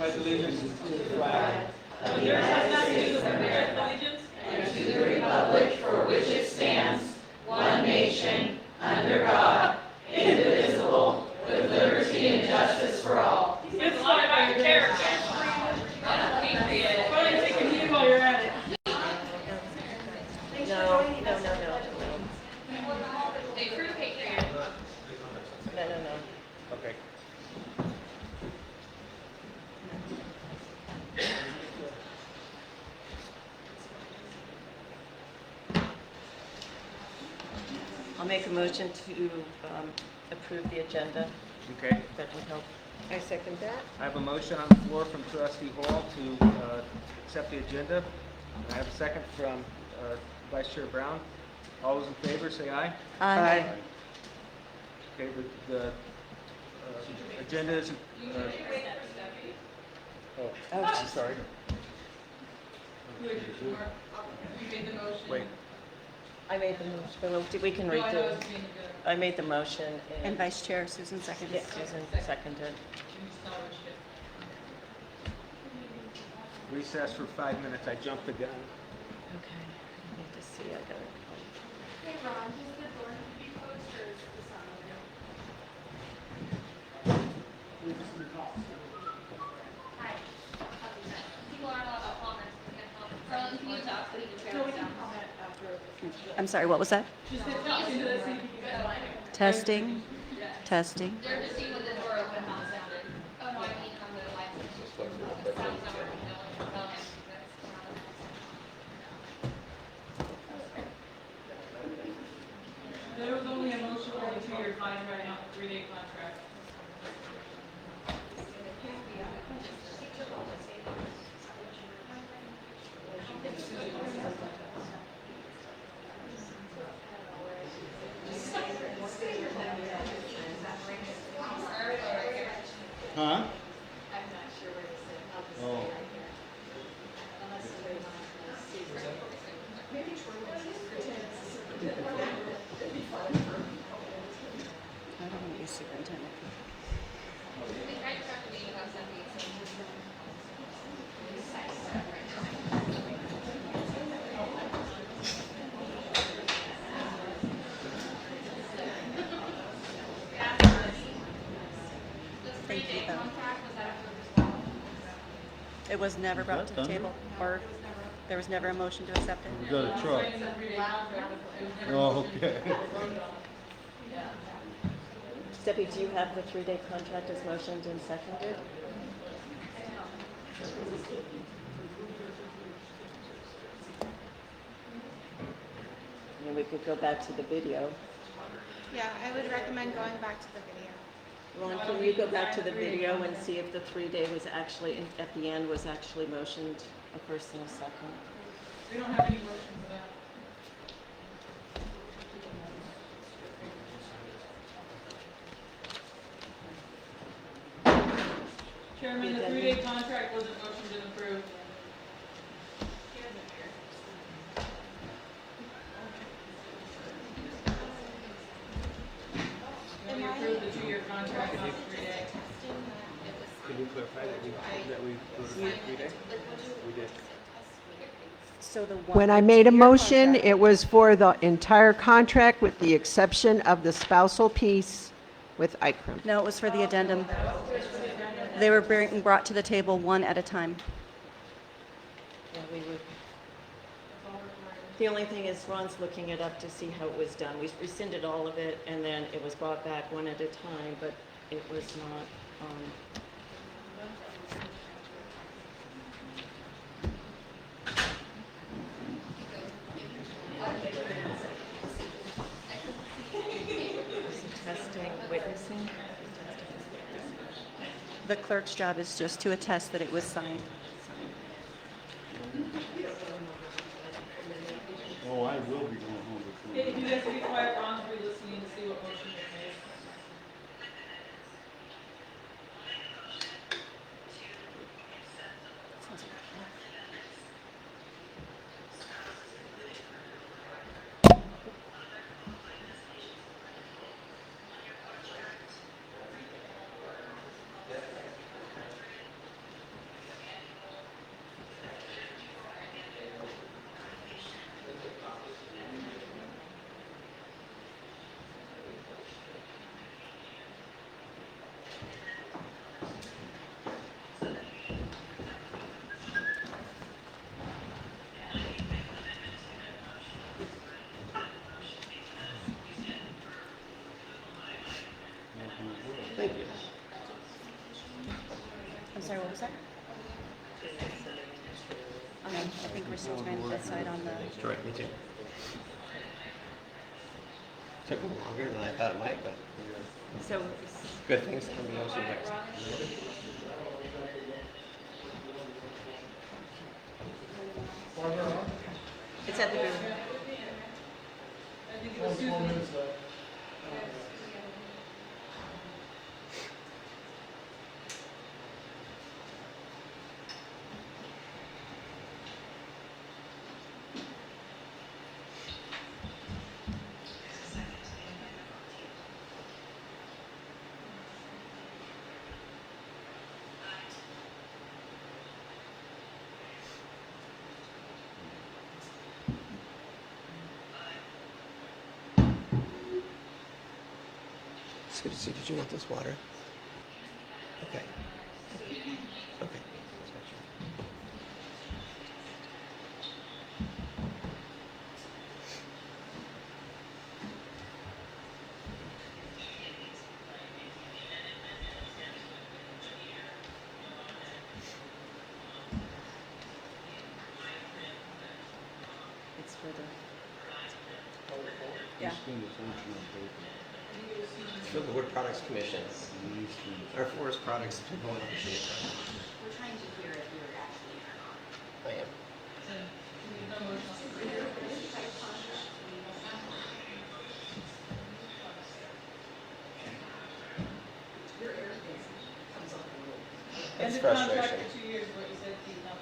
pledge allegiance to the flag of the United States of America and to the republic for which it stands, one nation, under God, indivisible, with liberty and justice for all. It's like our character. Why don't you take a knee while you're at it? No. Hey, fruit patriot. No. Okay. I'll make a motion to approve the agenda. Okay. That would help. I second that. I have a motion on the floor from Trustee Hall to accept the agenda. And I have a second from Vice Chair Brown. All those in favor, say aye. Aye. Okay, the agenda is... oh, I'm sorry. You made the motion. Wait. I made the motion. We can No, I know redo it's it. being good. I made the motion. And Vice Chair Susan seconded. Yeah, Susan seconded. You just know which shit. Recess for 5 minutes. I jumped the gun. Okay. I need to see. I gotta. Hey Ron, does the door need to be closed or is the sun open? Hi. People aren't allowed to comment. Carlin, can you talk so you can turn us down? I'm sorry, what was that? Just hit talk into this, see if you can get mine. Testing, testing. They're just seeing with the door open how it sounded. Oh no, I mean on the live. The sound's not working. Tell him There was only a motion for the 2-year contract, not the 3-day contract. Huh? Oh. I don't want to be superintendent. we tried to talk to me about something. Thank you, though. Contract, was that approved as well? It was never brought to the table, or there was never a motion to accept We it. got a truck. It's a 3-day contract. Oh, okay. Stephanie, do you have the 3-day contract as motioned and seconded? And we could go back to the video. Yeah, I would recommend going back to the video. Ron, can you go back to the video and see if the 3-day was actually, at the end, was actually motioned a first and a second? We don't have any motion for that. Chairman, the 3-day contract wasn't motioned and approved. We only approved the 2-year contract, not the 3-day. Can you clarify that we voted for 3 days? We did. So the one. When I the made a 2-year motion, contract- it was for the entire contract with the exception of the spousal piece with ICRIM. No, it was for the addendum. They were being brought to the table one at a time. Yeah, we would. The only thing is Ron's looking it up to see how it was done. We rescinded all of it, and then it was brought back one at a time, but it was not, testing, witnessing. The clerk's job is just to attest that it was signed. Oh, I will be going home Hey, before. if you guys could be quiet, Ron's re-listening to see what motion was made. sorry, what was that? I think we're still trying to decide on the, Sure, me too. Took longer than I thought it might, but So, good things can be also next. it's at the very, I think it was Susan. It's good to see. Did you want this water? Okay. Okay. it's for the, yeah. Fill the Wood Products Commission. Our forest products are going on the sheet. We're trying to hear if you're actually here or not. I am. No motion. It's And the contract frustration. for 2 years, what you said, Keith, not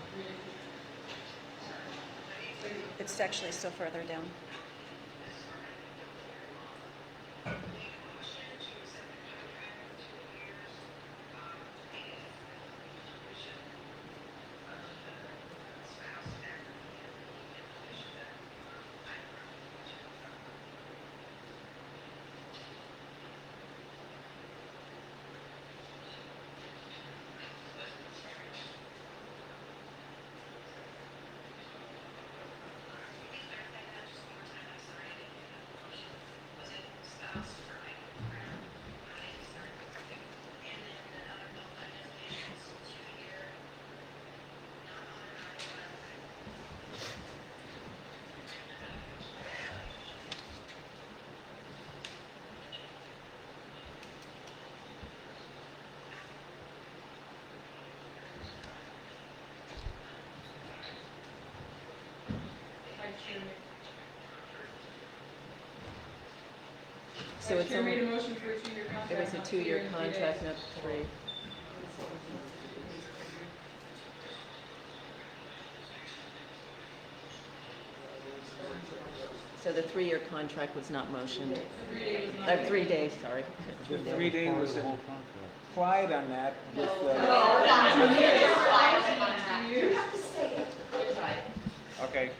3 days. It's actually still further down. so it's Chair made a only, motion for a 2-year contract. it was a not 2-year 3 contract, days. not 3. So the 3-year contract was not motioned. 3 days was not. 3 days, sorry. The 3-day was implied on that with, okay.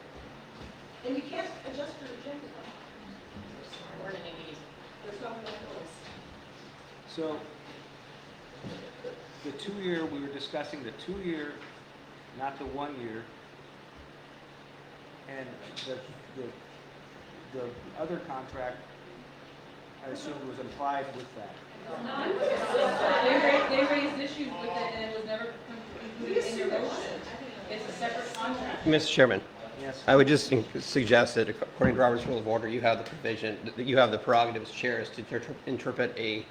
And you can't adjust your agenda. So, the 2-year, we were discussing the 2-year, not the 1 year. And the other contract, I assumed was implied with that. They raised issues with it and it was never included in your motion. It's a separate contract. Mr. Chairman, Yes. I would just suggest that according to Robert's Rule of Order, you have the provision, that you have the prerogative as chairs to interpret a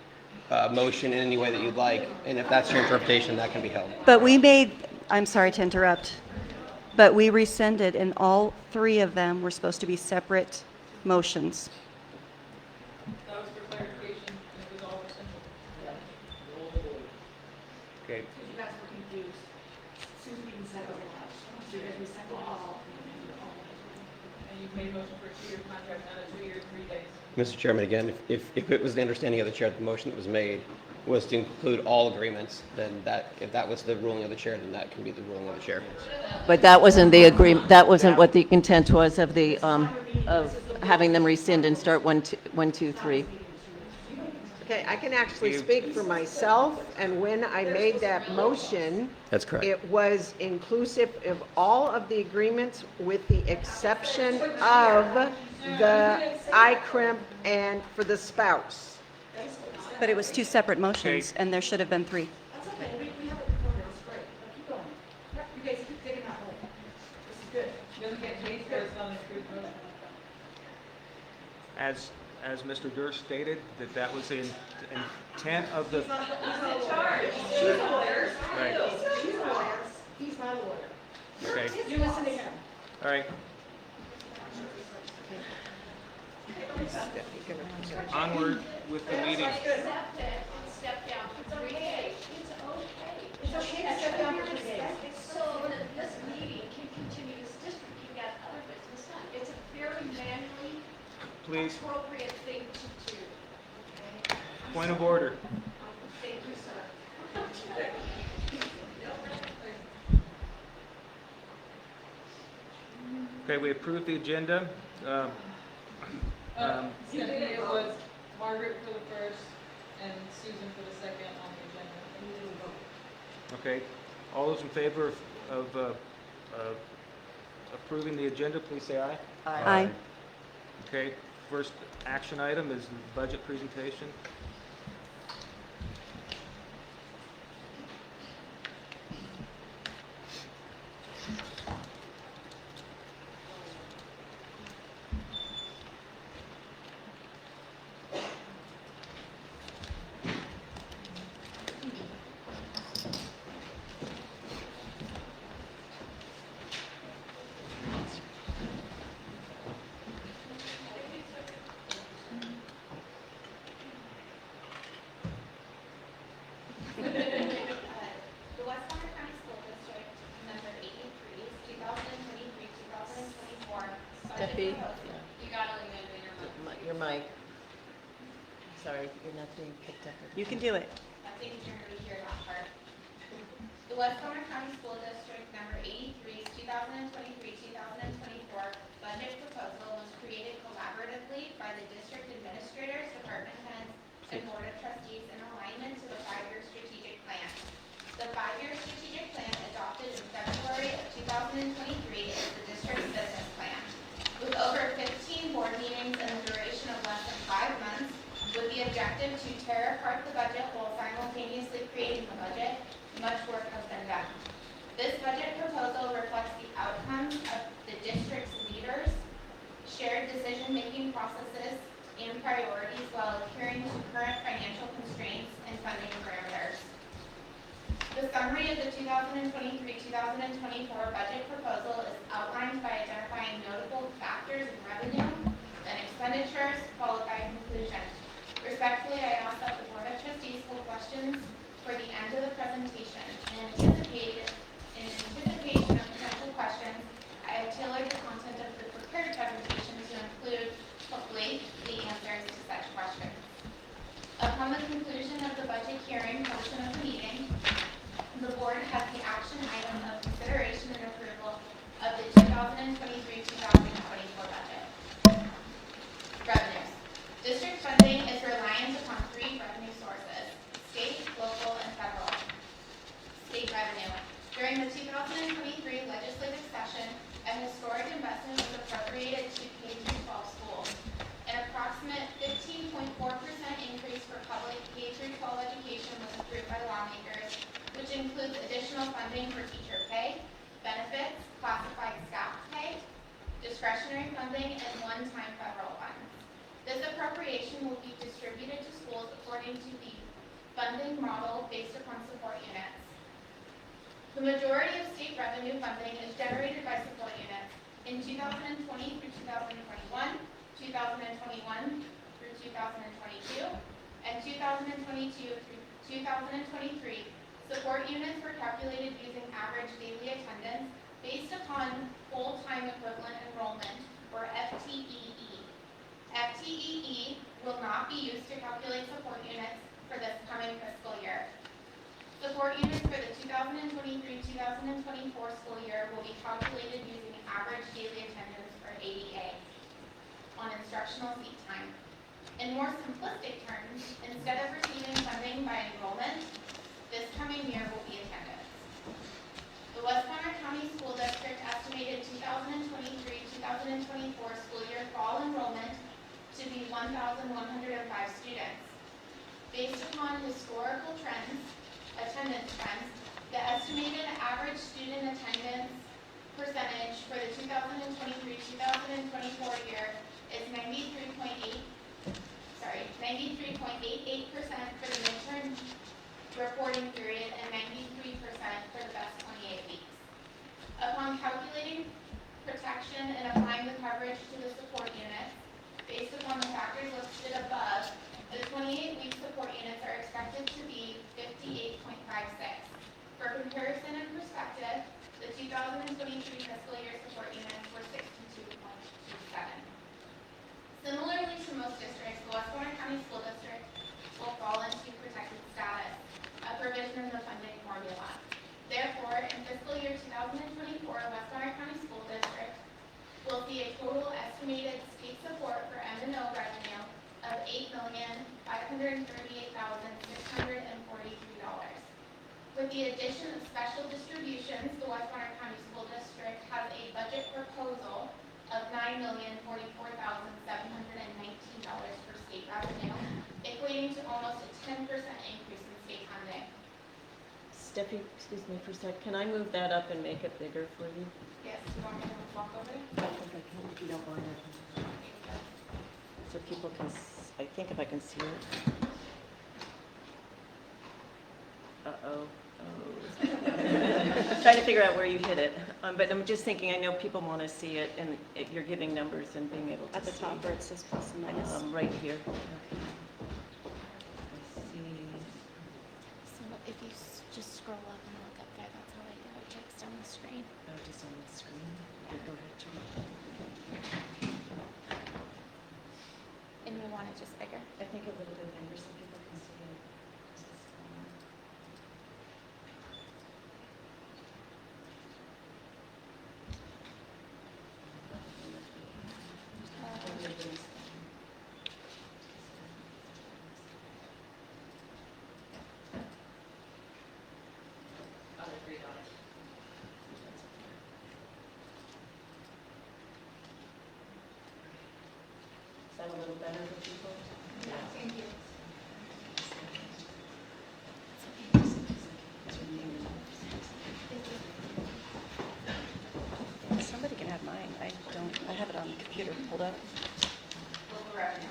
motion in any way that you'd like, and if that's your interpretation, that can be held. But we made, I'm sorry to interrupt, but we rescinded, and all 3 of them were supposed to be separate motions. That was for clarification and it was all rescinded. Okay, You guys were confused. Susan even said it aloud. So you guys resent all. And you've made a motion for a 2-year contract, not a 2-year, 3 days. Mr. Chairman, again, if it was the understanding of the chair that the motion that was made was to include all agreements, then that, if that was the ruling of the chair, then that can be the ruling of the chair. But that wasn't the agreement, that wasn't what the intent was of the, of having them rescind and start 1, 2, 3. Okay, I can actually speak for myself, and when I made that motion, That's correct. it was inclusive of all of the agreements with the exception of the ICRIMP and for the spouse. But it was 2 separate motions, and there should have been 3. doesn't get changed, but it's not an approved motion. As Mr. Durst stated, that was the intent of the, She's a lawyer. right, She's a lawyer. He's not a lawyer. okay, You listen to him. all right. Onward with the meeting. Accept it and step down for 3 days. It's okay. It's okay to step down for 3 days. So that this meeting can continue, this district can get other business done. It's a very manually Please, appropriate thing to do. Okay? point of order. Thank you, sir. Okay, we approved the agenda. Stephanie, it was Margaret for the first and Susan for the second on the agenda. Okay, all those in favor of approving the agenda, please say aye. Aye. Okay, first action item is the budget presentation. The West Palmer County School District, number 83, 2023-2024. Steffi? You gotta leave it in your mouth. Your mic. Sorry, you're not being picked up. You can do it. I think you're gonna hear that part. The West Palmer County School District, number 83, 2023-2024 budget proposal was created collaboratively by the district administrators, department heads, and board of trustees in alignment to the 5-year strategic plan. The 5-year strategic plan adopted in February of 2023 is the district's business plan. With over 15 board meetings and a duration of less than 5 months, with the objective to tear apart the budget while simultaneously creating the budget, much work has been done. This budget proposal reflects the outcomes of the district's leaders, shared decision-making processes, and priorities while adhering to current financial constraints and funding parameters. The summary of the 2023-2024 budget proposal is outlined by identifying notable factors in revenue and expenditures, followed by a conclusion. Respectfully, I ask that the Board of Trustees hold questions for the end of the presentation. In anticipation of potential questions, I have tailored the content of the prepared presentation to include, hopefully, the answers to such questions. Upon the conclusion of the budget hearing portion of the meeting, the board has the action item of consideration and approval of the 2023-2024 budget. Revenues. District funding is reliant upon 3 revenue sources: state, local, and federal. State revenue. During the 2023 legislative session, a historic investment was appropriated to K-12 schools. An approximate 15.4% increase for public K-12 education was approved by lawmakers, which includes additional funding for teacher pay, benefits, classified staff pay, discretionary funding, and one-time federal funds. This appropriation will be distributed to schools according to the funding model based upon support units. The majority of state revenue funding is generated by support units. In 2020 through 2021, 2021 through 2022, and 2022 through 2023, support units were calculated using average daily attendance based upon full-time equivalent enrollment, or FTEE. FTEE will not be used to calculate support units for this coming fiscal year. Support units for the 2023-2024 school year will be calculated using average daily attendance, or ADA, on instructional seat time. In more simplistic terms, instead of receiving funding by enrollment, this coming year will be attendance. The West Palmer County School District estimated 2023-2024 school year fall enrollment to be 1,105 students. Based upon historical trends, attendance trends, the estimated average student attendance percentage for the 2023-2024 year is 93.88% for the midterm reporting period and 93% for the best 28 weeks. Upon calculating protection and applying the coverage to the support units, based upon the factors listed above, the 28-week support units are expected to be 58.56. For comparison and perspective, the 2023 fiscal year support units were 62.27. Similarly to most districts, the West Warren County School District will fall into protected status, a provision in the funding formula. Therefore, in fiscal year 2024, West Warren County School District will see a total estimated state support for M&O revenue of $8,538,643. With the addition of special distributions, the West Warren County School District has a budget proposal of $9,044,719 for state revenue, equating to almost a 10% increase in state funding. Steffi, excuse me for a sec, can I move that up and make it bigger for you? Yes, you want me to walk over it? I think I can, if you don't mind. So people can, I think if I can see it. Uh-oh. Trying to figure out where you hit it. But I'm just thinking, I know people want to see it, and you're giving numbers and being able to At the see. top where it says plus and minus. Right here. Okay. I see. So if you just scroll up and look up there, that's how I do it, text on the screen. Oh, just on the screen. Okay, go ahead, Julie. And you want it just bigger? I think a little bit bigger so people can see it. Is that a little better for people? Thank you. Somebody can have mine. I don't, I have it on the computer pulled up. Local revenue.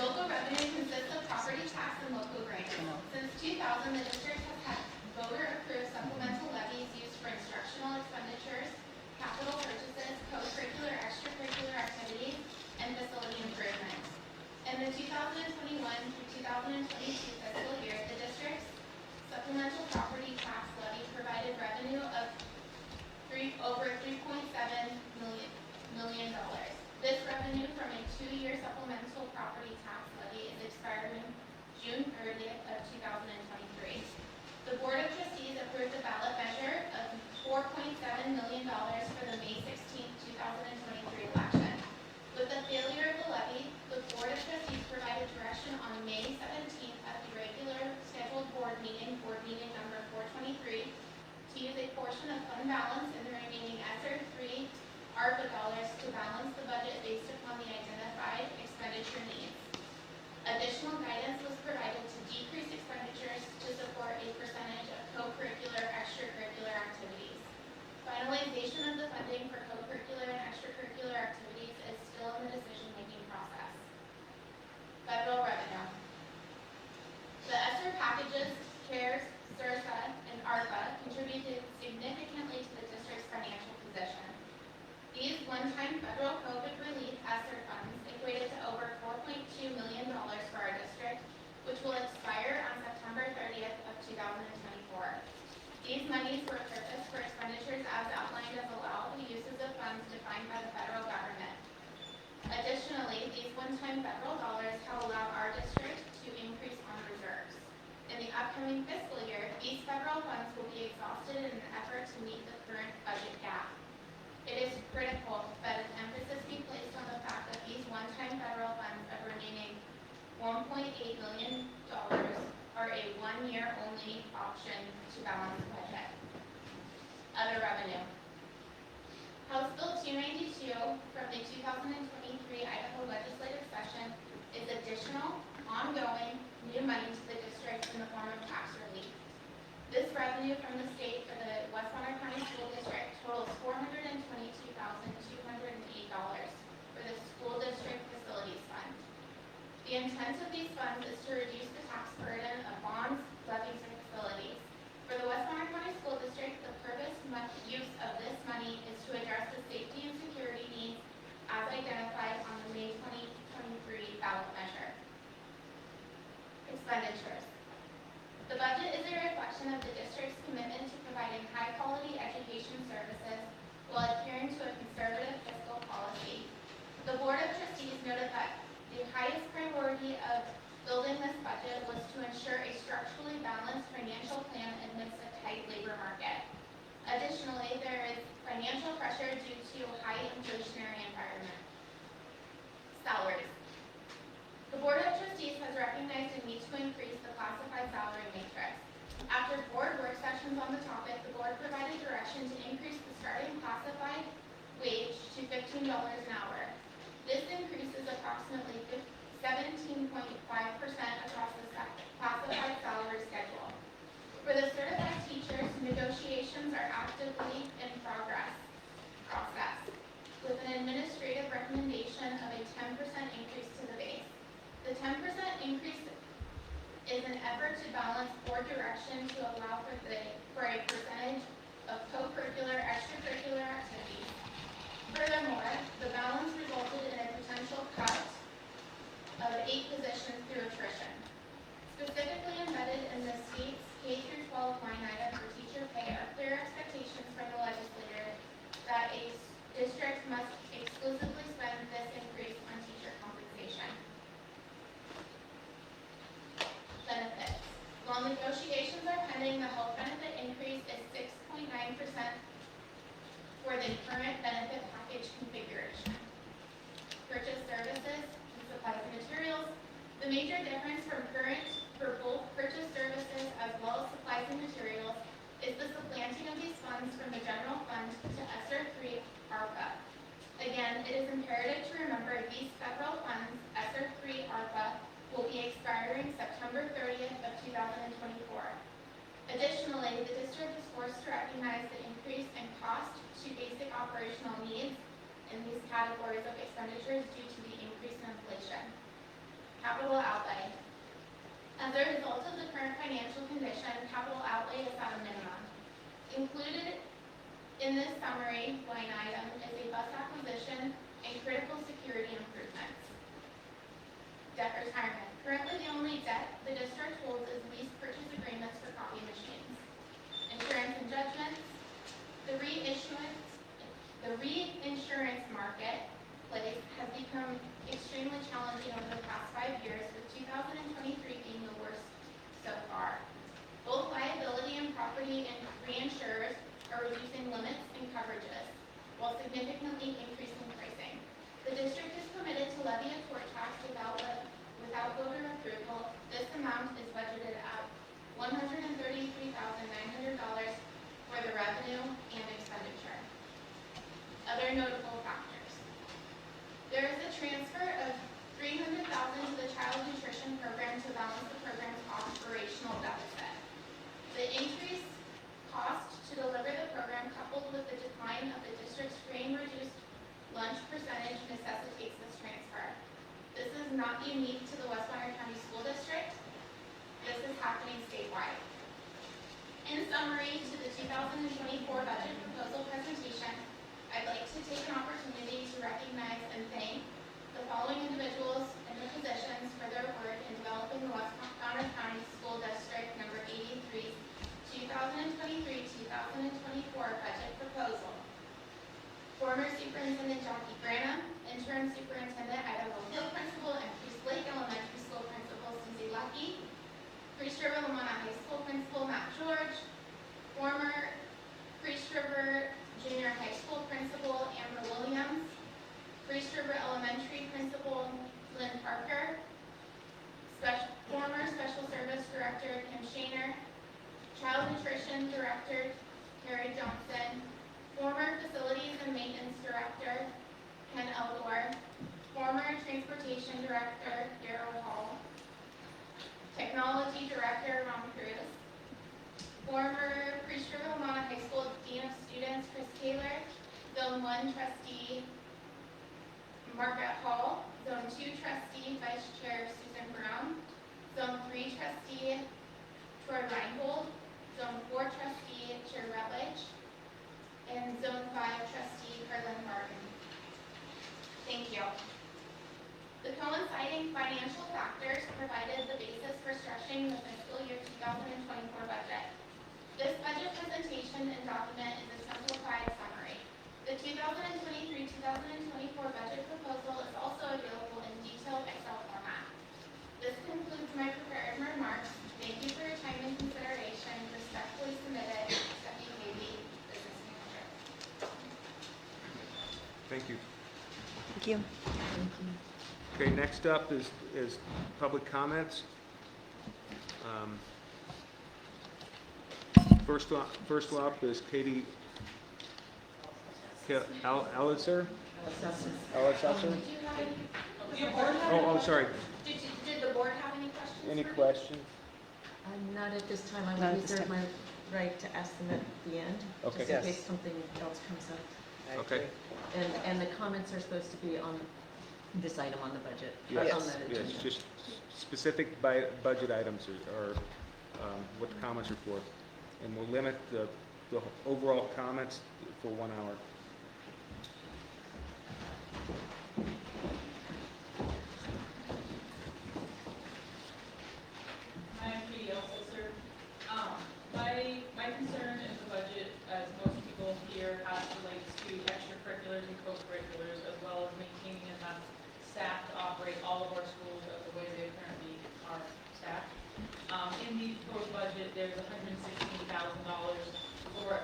Local revenue consists of property tax and local grant. Since 2000, the district has had voter-approved supplemental levies used for instructional expenditures, capital purchases, co-curricular, extracurricular activities, and facility improvements. In the 2021 through 2022 fiscal year, the district's supplemental property tax levy provided revenue of over $3.7 million. This revenue from a 2-year supplemental property tax levy is expiring June 30th of 2023. The Board of Trustees approved the ballot measure of $4.7 million for the May 16, 2023 election. With the failure of the levy, the Board of Trustees provided direction on May 17th at the regular scheduled board meeting number 423, to use a portion of fund balance in the remaining ESSER 3 ARPA dollars to balance the budget based upon the identified expenditure needs. Additional guidance was provided to decrease expenditures to support a percentage of co-curricular, extracurricular activities. Finalization of the funding for co-curricular and extracurricular activities is still in the decision-making process. Federal revenue. The ESSER packages, CARES, SRSA, and ARPA contributed significantly to the district's financial position. These one-time federal COVID relief ESSER funds equated to over $4.2 million for our district, which will expire on September 30th of 2024. These monies were purposed for expenditures as outlined as allowable uses of funds defined by the federal government. Additionally, these one-time federal dollars have allowed our district to increase on reserves. In the upcoming fiscal year, these federal funds will be exhausted in an effort to meet the current budget gap. It is critical that an emphasis be placed on the fact that these one-time federal funds of remaining $1.8 million are a one-year only option to balance the budget. Other revenue. House Bill 292 from the 2023 Idaho legislative session is additional, ongoing, new money to the district in the form of tax relief. This revenue from the state for the West Warren County School District totals $422,208 for the school district facilities fund. The intent of these funds is to reduce the tax burden of bonds, levies, and facilities. For the Westmoreland County School District, the use of this money is to address the safety and security needs as identified on the May 2023 ballot measure. Expenditures. The budget is a reflection of the district's commitment to providing high-quality education services while adhering to a conservative fiscal policy. The Board of Trustees noted that the highest priority of building this budget was to ensure a structurally balanced financial plan amidst a tight labor market. Additionally, there is financial pressure due to a high inflationary environment. Salaries. The Board of Trustees has recognized a need to increase the classified salary matrix. After board work sessions on the topic, the board provided direction to increase the starting classified wage to $15 an hour. This increases approximately 17.5% across the classified salary schedule. For the certified teachers, negotiations are actively in process, with an administrative recommendation of a 10% increase to the base. The 10% increase is an effort to balance board direction to allow for a percentage of co-curricular extracurricular activities. Furthermore, the balance resulted in a potential cut of 8 positions through attrition. Specifically embedded in the state's K-12 line item for teacher pay are clear expectations from the legislature that a district must exclusively spend this increase on teacher compensation. Benefits. While negotiations are pending, the health benefit increase is 6.9% for the current benefit package configuration. Purchase services and supplies and materials. The major difference for both purchase services as well as supplies and materials is the supplanting of these funds from the general fund to ESSER 3 ARPA. Again, it is imperative to remember these federal funds, ESSER 3 ARPA, will be expiring September 30th of 2024. Additionally, the district is forced to recognize the increase in cost to basic operational needs in these categories of expenditures due to the increase in inflation. Capital outlay. As a result of the current financial condition, capital outlay is at a minimum. Included in this summary line item is a bus acquisition and critical security improvements. Debt retirement. Currently, the only debt the district holds is lease purchase agreements for copy machines. Insurance and judgments. The reinsurance marketplace has become extremely challenging over the past 5 years, with 2023 being the worst so far. Both liability and property and reinsurers are reducing limits and coverages, while significantly increasing pricing. The district is permitted to levy a tort tax without voter approval. This amount is budgeted at $133,900 for the revenue and expenditure. Other notable factors. There is a transfer of $300,000 to the child nutrition program to balance the program's operational deficit. The increased cost to deliver the program, coupled with the decline of the district's free and reduced lunch percentage, necessitates this transfer. This is not unique to the Westmoreland County School District. This is happening statewide. In summary, to the 2024 budget proposal presentation, I'd like to take an opportunity to recognize and thank the following individuals in the positions for their work in developing the Westmoreland County School District number 83's 2023-2024 budget proposal. Former Superintendent Jackie Branham, Interim Superintendent Idaho Hill Principal and Priest Lake Elementary School Principal Susie Lucky, Priest River Lamona High School Principal Matt George, former Priest River Junior High School Principal Amber Williams, Priest River Elementary Principal Lynn Parker, former Special Service Director Kim Shaner, Child Nutrition Director Carrie Johnson, former Facilities and Maintenance Director Ken Elgore, former Transportation Director Darrell Hall, Technology Director Ron Cruz, former Priest River Lamona High School Dean of Students Chris Taylor. Zone 1 trustee Margaret Hall. Zone 2 trustee Vice Chair Susan Brown. Zone 3 trustee Troy Reinhold. Zone 4 trustee Chair Rutledge. And Zone 5 trustee Carlin Martin. Thank you. The coinciding financial factors provided the basis for structuring the fiscal year 2024 budget. This budget presentation and document is a simplified summary. The 2023-2024 budget proposal is also available in detailed Excel format. This concludes my prepared remarks. Thank you for your time and consideration. Respectfully submitted, Stephanie Baby, Business Manager. Thank you. Thank you. Okay, next up is public comments. First up is Katie Ellitzer. Ellitzer. Oh, sorry. Did the board have any questions? Any for me? questions? Not at this time. I Not at would this reserve time. my right to ask them at the end, Okay. just in case something else comes up. Okay. And the comments are supposed to be on this item on the budget. or Yes, on that yes, agenda. just specific budget items or what the comments are for. And we'll limit the overall comments for 1 hour. I'm Katie Elsesser. My concern in the budget, as most people here, relates to extracurriculars and co-curriculars, as well as maintaining enough staff to operate all of our schools the way they currently are staffed. In the proposed budget, there's $116,000 for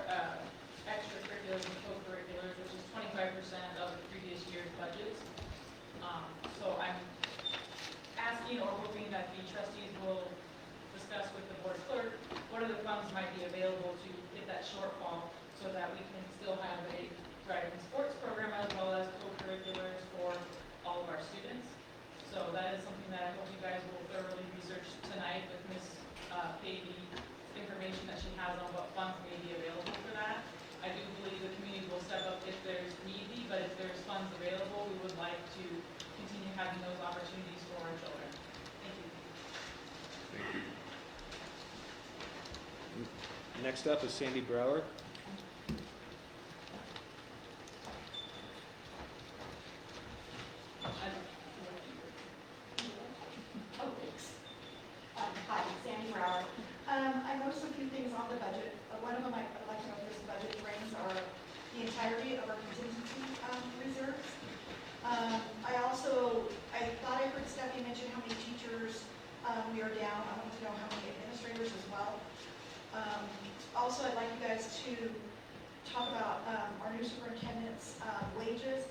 extracurriculars and co-curriculars, which is 25% of the previous year's budgets. So I'm asking or hoping that the trustees will discuss with the board clerk what other funds might be available to hit that shortfall so that we can still have a driving sports program as well as co-curriculars for all of our students. So that is something that I hope you guys will thoroughly research tonight with Ms. Pavey's information that she has on what funds may be available for that. I do believe the community will step up if there's needy, but if there's funds available, we would like to continue having those opportunities for our children. Thank you. Next up is Sandy Brower. Oh, thanks. Hi, Sandy Brower. I noticed a few things on the budget. One of them I'd like to know if this budget brings are the entirety of our contingency reserves. I thought I heard Stephanie mention how many teachers we are down. I want to know how many administrators as well. Also, I'd like you guys to talk about our new superintendent's wages.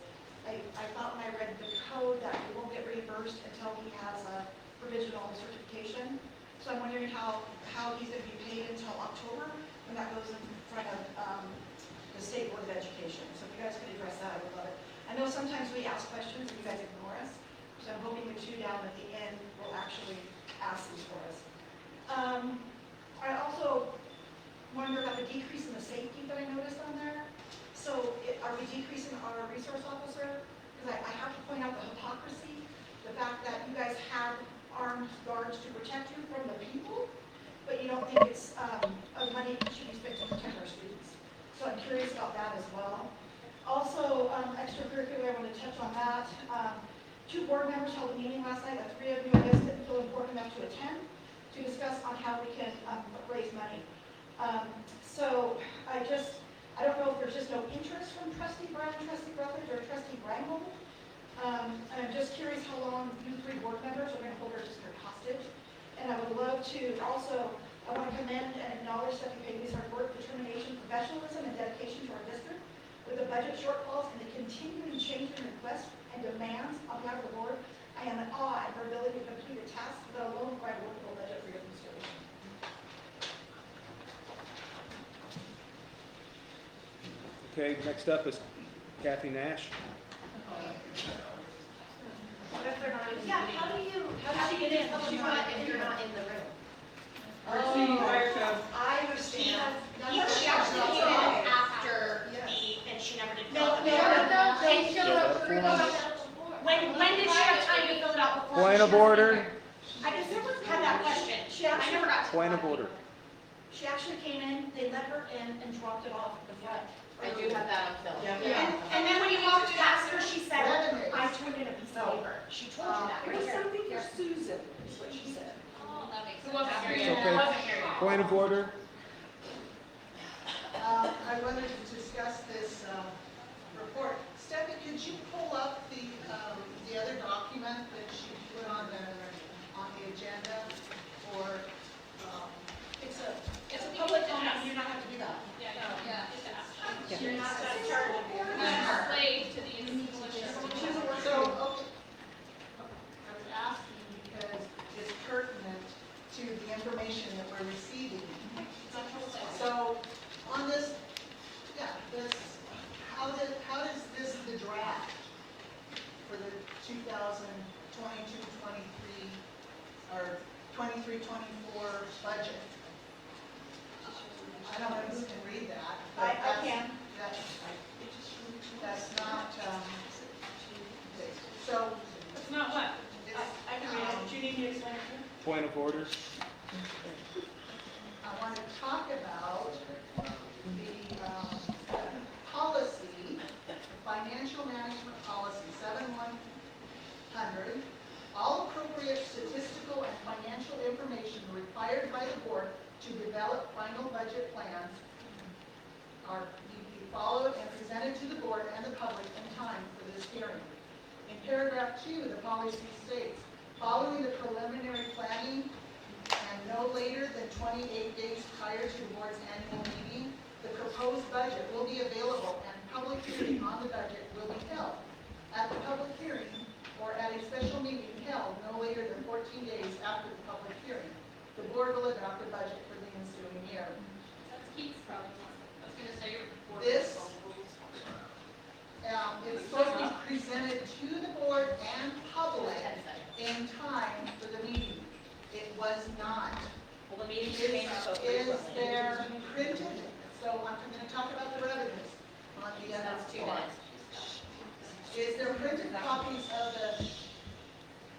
I thought when I read the code that we won't get reimbursed until he has a provisional certification. So I'm wondering how he's going to be paid until October when that goes in front of the State Board of Education. So if you guys could address that, I would love it. I know sometimes we ask questions and you guys ignore us. So I'm hoping the two down at the end will actually ask these for us. I also wonder about the decrease in the safety that I noticed on there. So are we decreasing our resource officer? Because I have to point out the hypocrisy, the fact that you guys have armed guards to protect you from the people, but you don't think it's money that should be spent to protect our students. So I'm curious about that as well. Also, extracurricular, I want to touch on that. 2 board members held a meeting last night. 3 of you, I guess, didn't feel important enough to attend to discuss on how we can raise money. So I don't know if there's just no interest from Trustee Brown, Trustee Rutledge, or Trustee Reinhold. I'm just curious how long you 3 board members are going to hold our district hostage. And I would love to also, I want to commend and acknowledge Stephanie Pavey's hard work, determination, professionalism, and dedication to our district. With the budget shortfalls and the continuing changing requests and demands on behalf of the board, I am in awe at her ability to complete a task, let alone provide a workable budget for your consideration. Okay, next up is Kathy Nash. Yeah, how do you get in if you're not in the room? Fire code. I understand. She actually came in after me. Point of order. I just never had that question. She I actually, never got to. Point of order. she actually came in, they let her in and dropped it off at the front. I do have that on film. And then when you walked past her, she said, I turned in a piece of paper. She told you that. It was something for Susan, is what she said. Oh, that makes Who sense. wasn't here It's yet? okay. Who wasn't here yet? Point of order. I wanted to discuss this report. Stephanie, could you pull up the other document that you put on the agenda for, It's a public comment, you do not have to do that. Yeah, Yeah. You're not charged. I'm a slave to these delicious. so, okay. I was asking because it's pertinent to the information that we're receiving. So, on this, how does this, the draft for the 2022-23, or 23-24 budget? I don't know who can read that. but I that's- can. That's not, so, It's not what? it's, I can read it. Do you need me to explain it to you? Point of order. I want to talk about the policy, financial management policy, 7100. All appropriate statistical and financial information required by the board to develop final budget plans are to be followed and presented to the board and the public in time for this hearing. In paragraph 2, the policy states, following the preliminary planning and no later than 28 days prior to the board's annual meeting, the proposed budget will be available and public hearing on the budget will be held. At the public hearing or at a special meeting held no later than 14 days after the public hearing, the board will adopt the budget for the ensuing year. That's Keith's problem. I was gonna say your report. This, it's supposed to be presented to the board and public in time for the meeting. It was not. Well, the meeting Is there printed, so I'm going to talk about the revenues on the other That's 2 part. minutes. Is there printed copies of the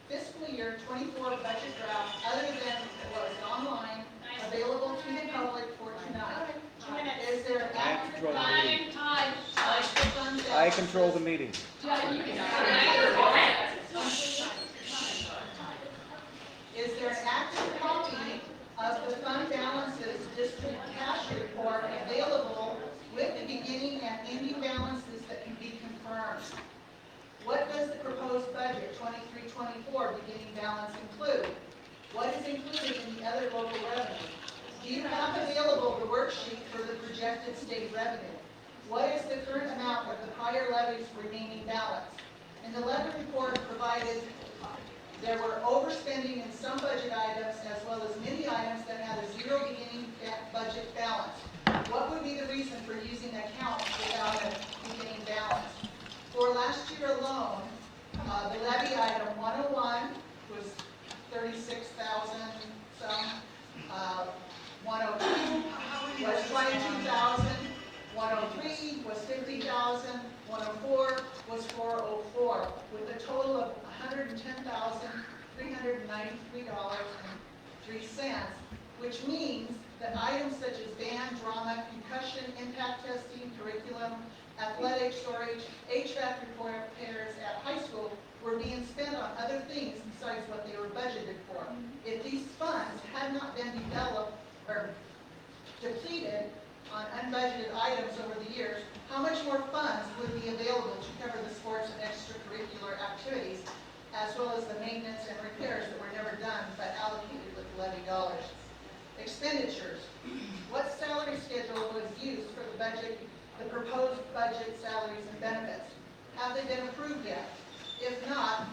fiscal year 24 budget draft other than what is online, available to the public for tonight? Is there accurate Time. I control the meeting. Is there an active copy of the fund balances district cash report available with the beginning and ending balances that can be confirmed? What does the proposed budget 23-24 beginning balance include? What is included in the other local revenue? Do you have available the worksheet for the projected state revenue? What is the current amount of the prior levies remaining balance? In the levy report provided, there were overspending in some budget items as well as many items that had a zero beginning budget balance. What would be the reason for using accounts without a beginning balance? For last year alone, the levy item 101 was 36,000 some, 102 was 22,000, 103 was 50,000, 104 was 404, with a total of $110,393.03, which means that items such as band, drama, concussion, impact testing, curriculum, athletic storage, HVAC repairs at high school were being spent on other things besides what they were budgeted for. If these funds had not been developed or depleted on unbudgeted items over the years, how much more funds would be available to cover the sports and extracurricular activities, as well as the maintenance and repairs that were never done but allocated with levy dollars? Expenditures. What salary schedule was used for the budget, the proposed budget salaries and benefits? Have they been approved yet? If not,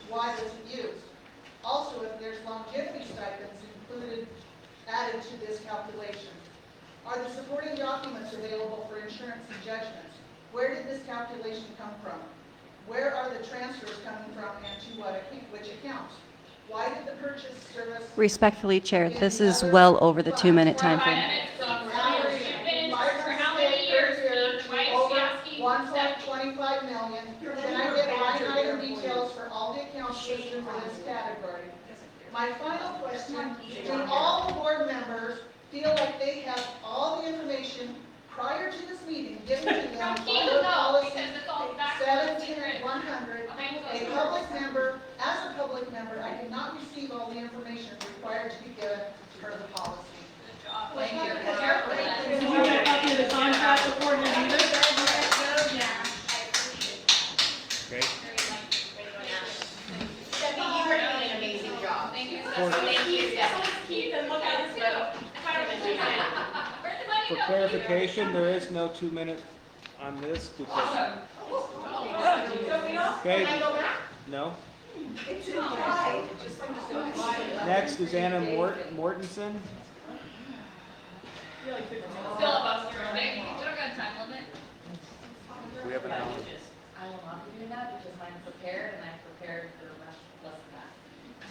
why was it used? Also, if there's longevity stipends added to this calculation. Are the supporting documents available for insurance and judgments? Where did this calculation come from? Where are the transfers coming from and to which accounts? Why did the purchase service Respectfully, Chair, this is well over the 2-minute time frame. from average For how many years, Keith? Why is she asking? 1.25 million? Can I get line item details for all the accounts listed for this category. My final question, do all the board members feel like they have all the information prior to this meeting given to them From by Keith, the no, policy because it's all back. 710-100? A public member, as a public member, I did not receive all the information required to be given per the policy. Thank you. Did you get a copy of the contract beforehand either? Okay. Stephanie, you are doing an amazing job. Thank you. For- Thank you, Stephanie. Keith, and look at this go. Where'd the money For go? clarification, there is no 2-minute on this because, Awesome. okay, Can I go back? no. It's implied. Next is Anna Mortensen. Filibuster, right? You don't got a time limit. We have an hour. I will not be doing that because I'm prepared and I'm prepared for much less than that.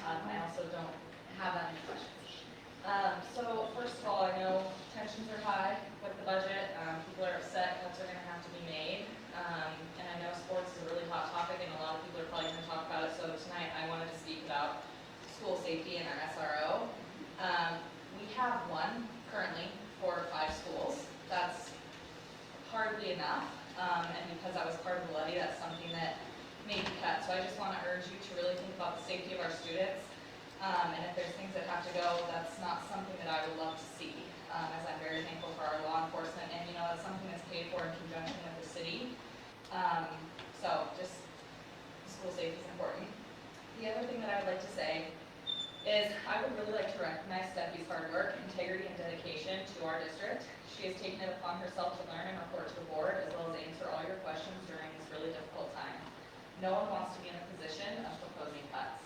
I also don't have any questions. So first of all, I know tensions are high with the budget. People are upset, cuts are gonna have to be made. And I know sports is a really hot topic and a lot of people are probably gonna talk about it. So tonight I wanted to speak about school safety and our SRO. We have one currently for 5 schools. That's hardly enough. And because I was part of the levy, that's something that may be cut. So I just want to urge you to really think about the safety of our students. And if there's things that have to go, that's not something that I would love to see, as I'm very thankful for our law enforcement. And, you know, it's something that's paid for in conjunction with the city. So just school safety is important. The other thing that I would like to say is I would really like to recognize Steffi's hard work, integrity, and dedication to our district. She has taken it upon herself to learn and report to the board, as well as answer all your questions during this really difficult time. No one wants to be in a position of proposing cuts.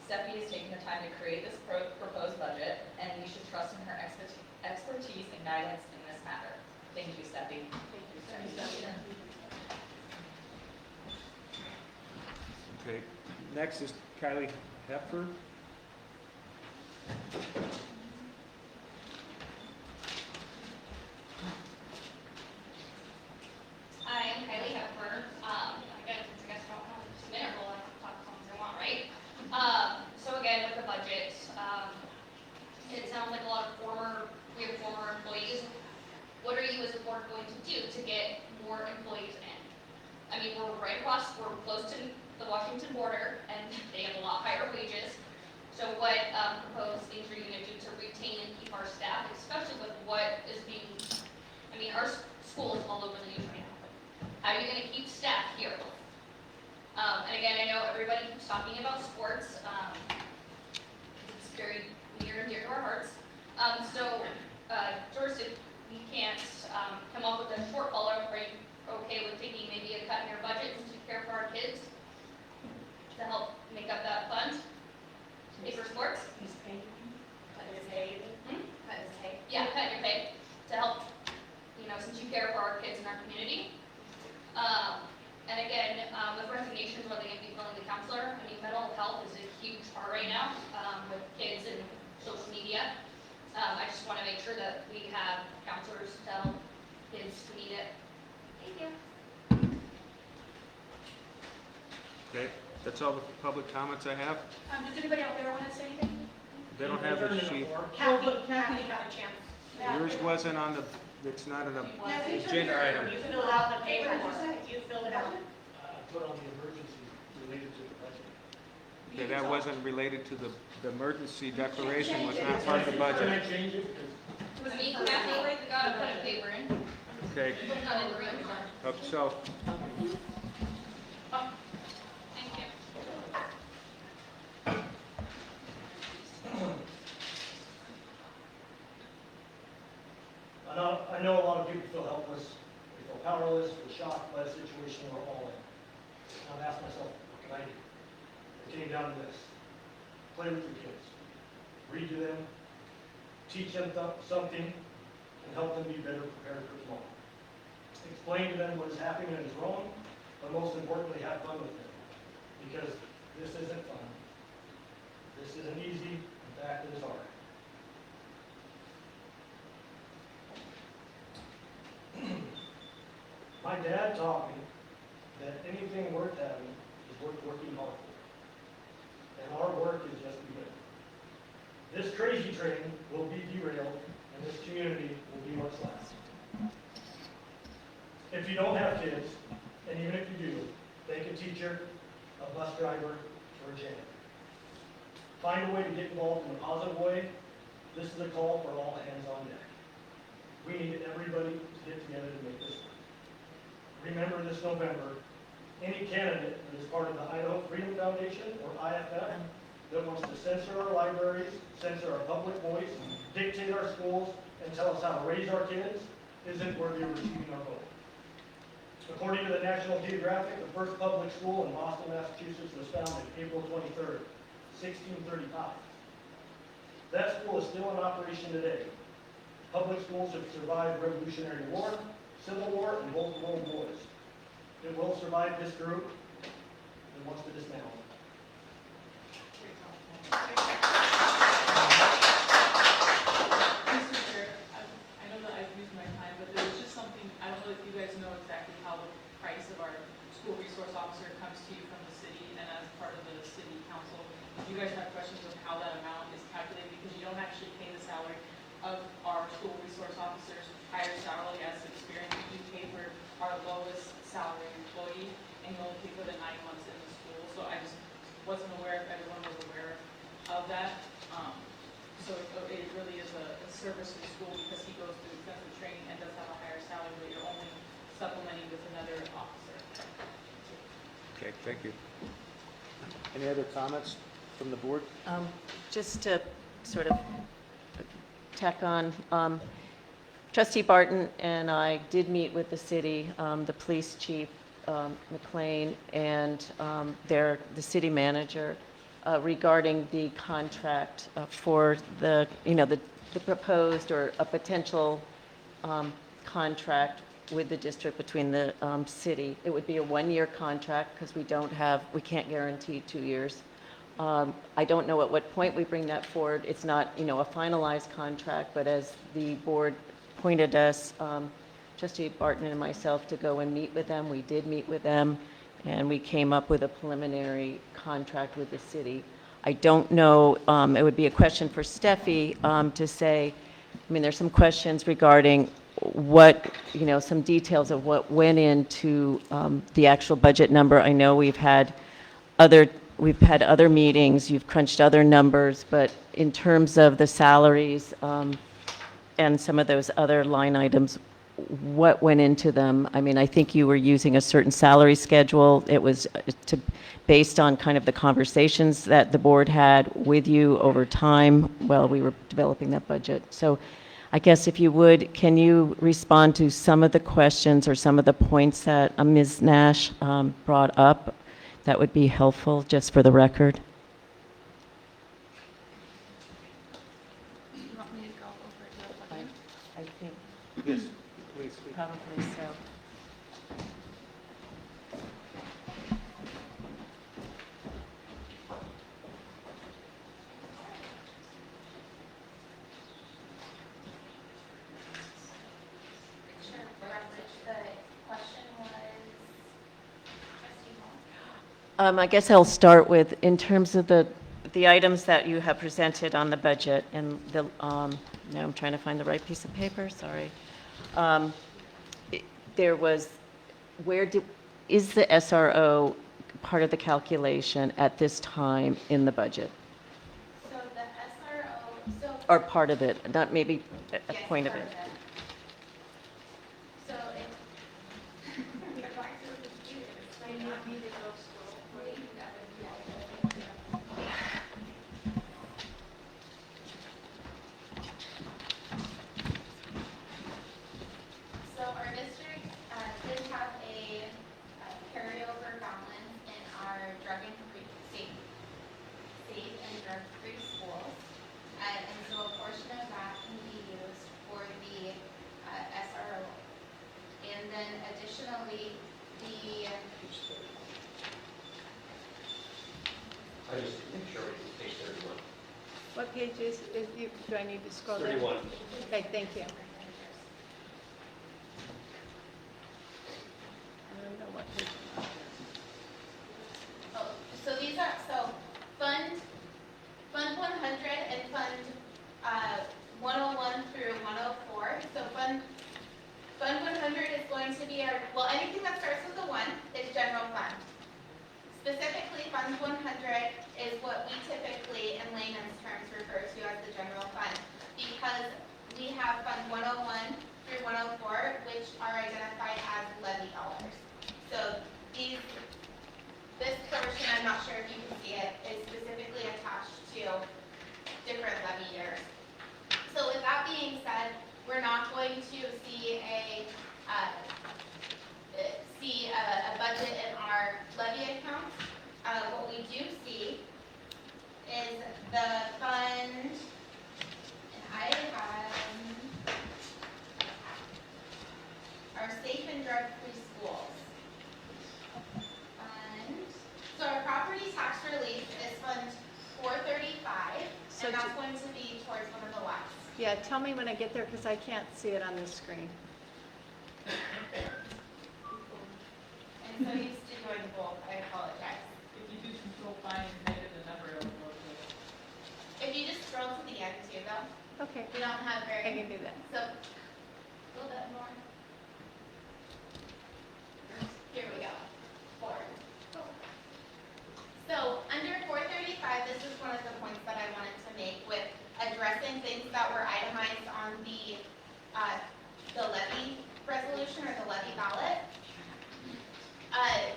Steffi has taken the time to create this proposed budget, and you should trust in her expertise and guidance in this matter. Thank you, Steffi. Thank you, Steffi. Okay. Next is Kylie Hepburn. Hi, I'm Kylie Hepburn. Again, since you guys don't have just a minute, we'll talk as long as I want, right? So again, with the budget, it sounds like a lot of we have former employees. What are you as a board going to do to get more employees in? I mean, we're close to the Washington border, and they have a lot higher wages. So what proposed things are you going to do to retain and keep our staff, especially with what is being, I mean, our school is all over the news right now. How are you going to keep staff here? And again, I know everybody keeps talking about sports. It's very near and dear to our hearts. George, if we can't come up with a shortfall, are you okay with taking maybe a cut in your budget to care for our kids to help make up that fund? Pay for sports? Cut his pay. Cut his pay. Yeah, cut your pay to help, since you care for our kids in our community. And again, with resignations, whether they be filling the counselor, I mean, mental health is a huge part right now with kids and social media. I just want to make sure that we have counselors to help kids who need it. Thank you. Okay, that's all the public comments I have. Does anybody out there want to say anything? They don't have a sheet. Kathy got a chance. Yours wasn't on the, it's not an Kathy, agenda item. You filled out the paperwork. You filled it out. Put on the emergency related to the budget. Okay, that wasn't related to the emergency declaration, was not part of the budget. Can I change it? It was me, Kathy, that got to put a paper in. Okay, Not in the room. so, Thank you. I know a lot of people feel helpless, they feel powerless, feel shocked by the situation we're all in. And I've asked myself, what can I do? It came down to this. Play with your kids. Read to them, teach them something, and help them be better prepared for tomorrow. Explain to them what is happening and is wrong, but most importantly, have fun with them. Because this isn't fun. This isn't easy. In fact, it is hard. My dad taught me that anything worth having is worth working hard for. And our work is just beginning. This crazy train will be derailed, and this community will be what's left. If you don't have kids, and even if you do, thank a teacher, a bus driver, or a janitor. Find a way to get involved in a positive way. This is a call for all hands on deck. We need everybody to get together to make this work. Remember this November, any candidate that is part of the Idaho Freedom Foundation or IFF that wants to censor our libraries, censor our public voice, dictate our schools, and tell us how to raise our kids isn't worthy of receiving our vote. According to the National Geographic, the first public school in Boston, Massachusetts was founded April 23rd, 1635. That school is still in operation today. Public schools have survived Revolutionary War, Civil War, and both World Wars. It will survive this group that wants to dismantle it. Mr. Chair, I know that I've used my time, but there was just something, I don't know if you guys know exactly how the price of our school resource officer comes to you from the city and as part of the city council. If you guys have questions of how that amount is calculated, because you don't actually pay the salary of our school resource officers higher salary as experience, you pay for our lowest salary employee, and you only pay for the 9 months in the school. So I just wasn't aware if everyone was aware of that. So it really is a service to the school because he goes through extensive training and does have a higher salary, but you're only supplementing with another officer. Okay, thank you. Any other comments from the board? Just to sort of tack on, Trustee Barton and I did meet with the city, the police chief, McLean, and the city manager regarding the contract for the proposed or a potential contract with the district between the city. It would be a 1-year contract because we can't guarantee 2 years. I don't know at what point we bring that forward. It's not, a finalized contract, but as the board pointed us, Trustee Barton and myself, to go and meet with them, we did meet with them, and we came up with a preliminary contract with the city. I don't know, it would be a question for Steffi to say, there's some questions regarding what, some details of what went into the actual budget number. I know we've had other meetings, you've crunched other numbers, but in terms of the salaries and some of those other line items, what went into them? I think you were using a certain salary schedule. It was based on kind of the conversations that the board had with you over time while we were developing that budget. So I guess if you would, can you respond to some of the questions or some of the points that Ms. Nash brought up? That would be helpful, just for the record. You want me to go over it real quick? I think Yes, please. probably so. Sure, for reference, the question was, trustee Hall? I guess I'll start with, in terms of the items that you have presented on the budget, and now I'm trying to find the right piece of paper, sorry. There was, is the SRO part of the calculation at this time in the budget? So the SRO, Or part of it, not maybe a yes, point of part it? So if, we are going through the students, so you want me to go scroll for you, that would be all. So our district did have a carryover balance in our safe and drug-free schools. And so a portion of that can be used for the SRO. And then additionally, I just make sure we can page 31. What page is, do I need to scroll down? 31. Okay, thank you. I don't know what page. oh, going to be well, anything that starts with a 1 is general fund. Specifically, Fund 100 is what we typically, in layman's terms, refer to as the general fund, because we have Fund 101 through 104, which are identified as levy dollars. So this portion, I'm not sure if you can see it, is specifically attached to different levy years. So with that being said, we're not going to see a budget in our levy accounts. What we do see is the fund, and I have our safe and drug-free schools fund. So our property tax relief is Fund 435, So and that's to- going to be towards one of the lots. Yeah, tell me when I get there, because I can't see it on the screen. And so used to doing both, I apologize. If you do control find and make it a number, it'll go to it. If you just scroll to the end too, though, Okay, we don't have I very, can do that. so, a little bit more. Here we go, 4. So, under 435, this is one of the points that I wanted to make with addressing things that were itemized on the levy resolution or the levy ballot.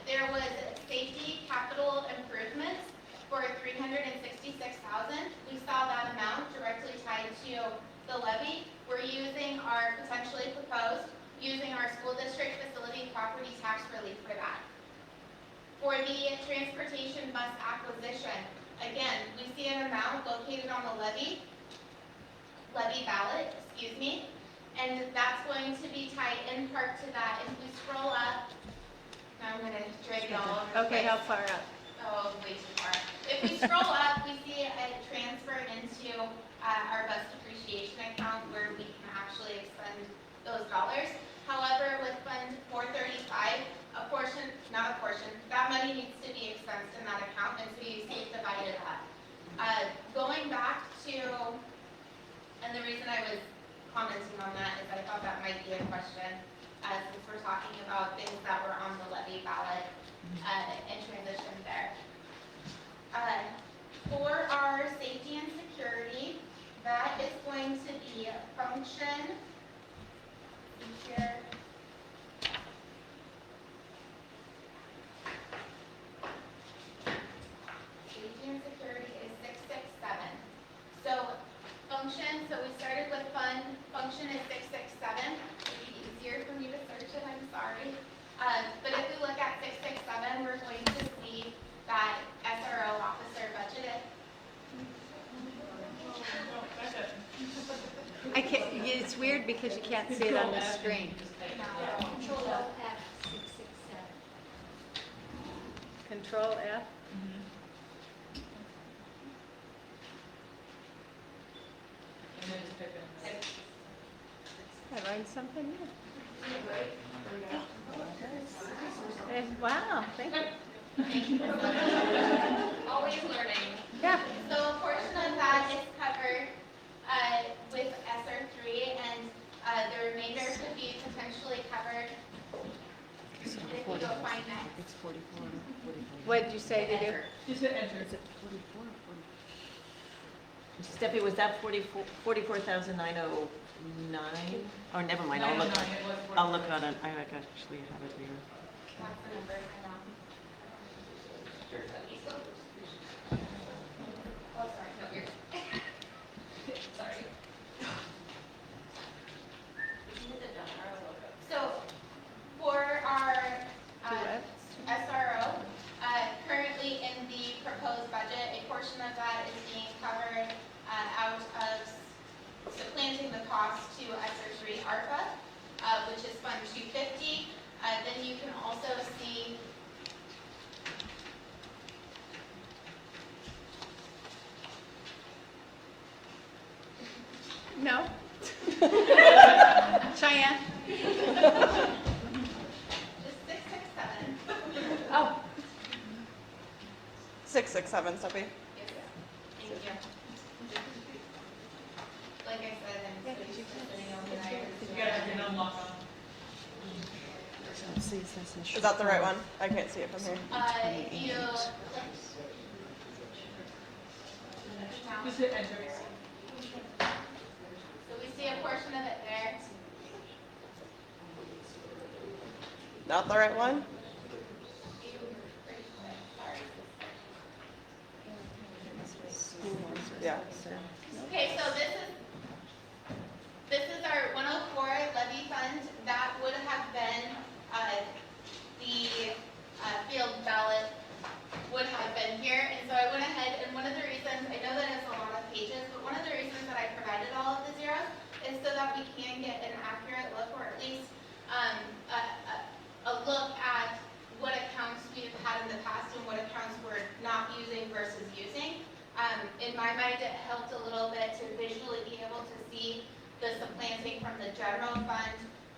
There was safety capital improvements for $366,000. We saw that amount directly tied to the levy. We're using our potentially proposed, using our school district facility property tax relief for that. For the transportation bus acquisition, again, we see an amount located on the levy ballot, and that's going to be tied in part to that. If we scroll up, now I'm going to drag it all over the Okay, place. how far up? Oh, way too far. If we scroll up, we see a transfer into our bus depreciation account where we can actually expend those dollars. However, with Fund 435, that money needs to be expensed in that account, and so you see it divided up. Going back to, and the reason I was commenting on that is I thought that might be a question, since we're talking about things that were on the levy ballot and transition there. For our safety and security, that is going to be a function here. Safety and security is 667. So function, so we started with function is 667. It'd be easier for me to search it, I'm sorry. But if we look at 667, we're going to see that SRO officer budgeted. I can't, it's weird because you can't see it on the screen. Control F, 667. Control F? And then just pick it. I learned something new. Wow, thank you. Always learning. Yeah. So a portion of that is covered with ESSER 3, and the remainder could be potentially covered if we go find that. It's 44. What did you say to do? Just hit enter. Is it 44 or 40? Steffi, was that 44,909? Oh, never mind, I'll look, I'll look at it, I actually have it here. That's the number I know. Oh, sorry, no, you're. Sorry. So, for our SRO, currently in the proposed budget, a portion of that is being covered out of supplanting the cost to ESSER 3 ARPA, which is Fund 250. Then you can also see No? Cheyenne? just 667. Oh, 667, Steffi. Yes, thank you. Like I said, I'm sitting on the You gotta have your unlock on. Is that the right one? I can't see it from here. You, Just hit enter. so we see a portion of it there. Not the right one? Yeah. Okay, so this is our 104 levy fund. That would have been, the field ballot would have been here. And so I went ahead, and one of the reasons, I know that it's a lot of pages, but one of the reasons that I provided all of the zeros is so that we can get an accurate look, or at least a look at what accounts we've had in the past and what accounts we're not using versus using. In my mind, it helped a little bit to visually be able to see the supplanting from the general fund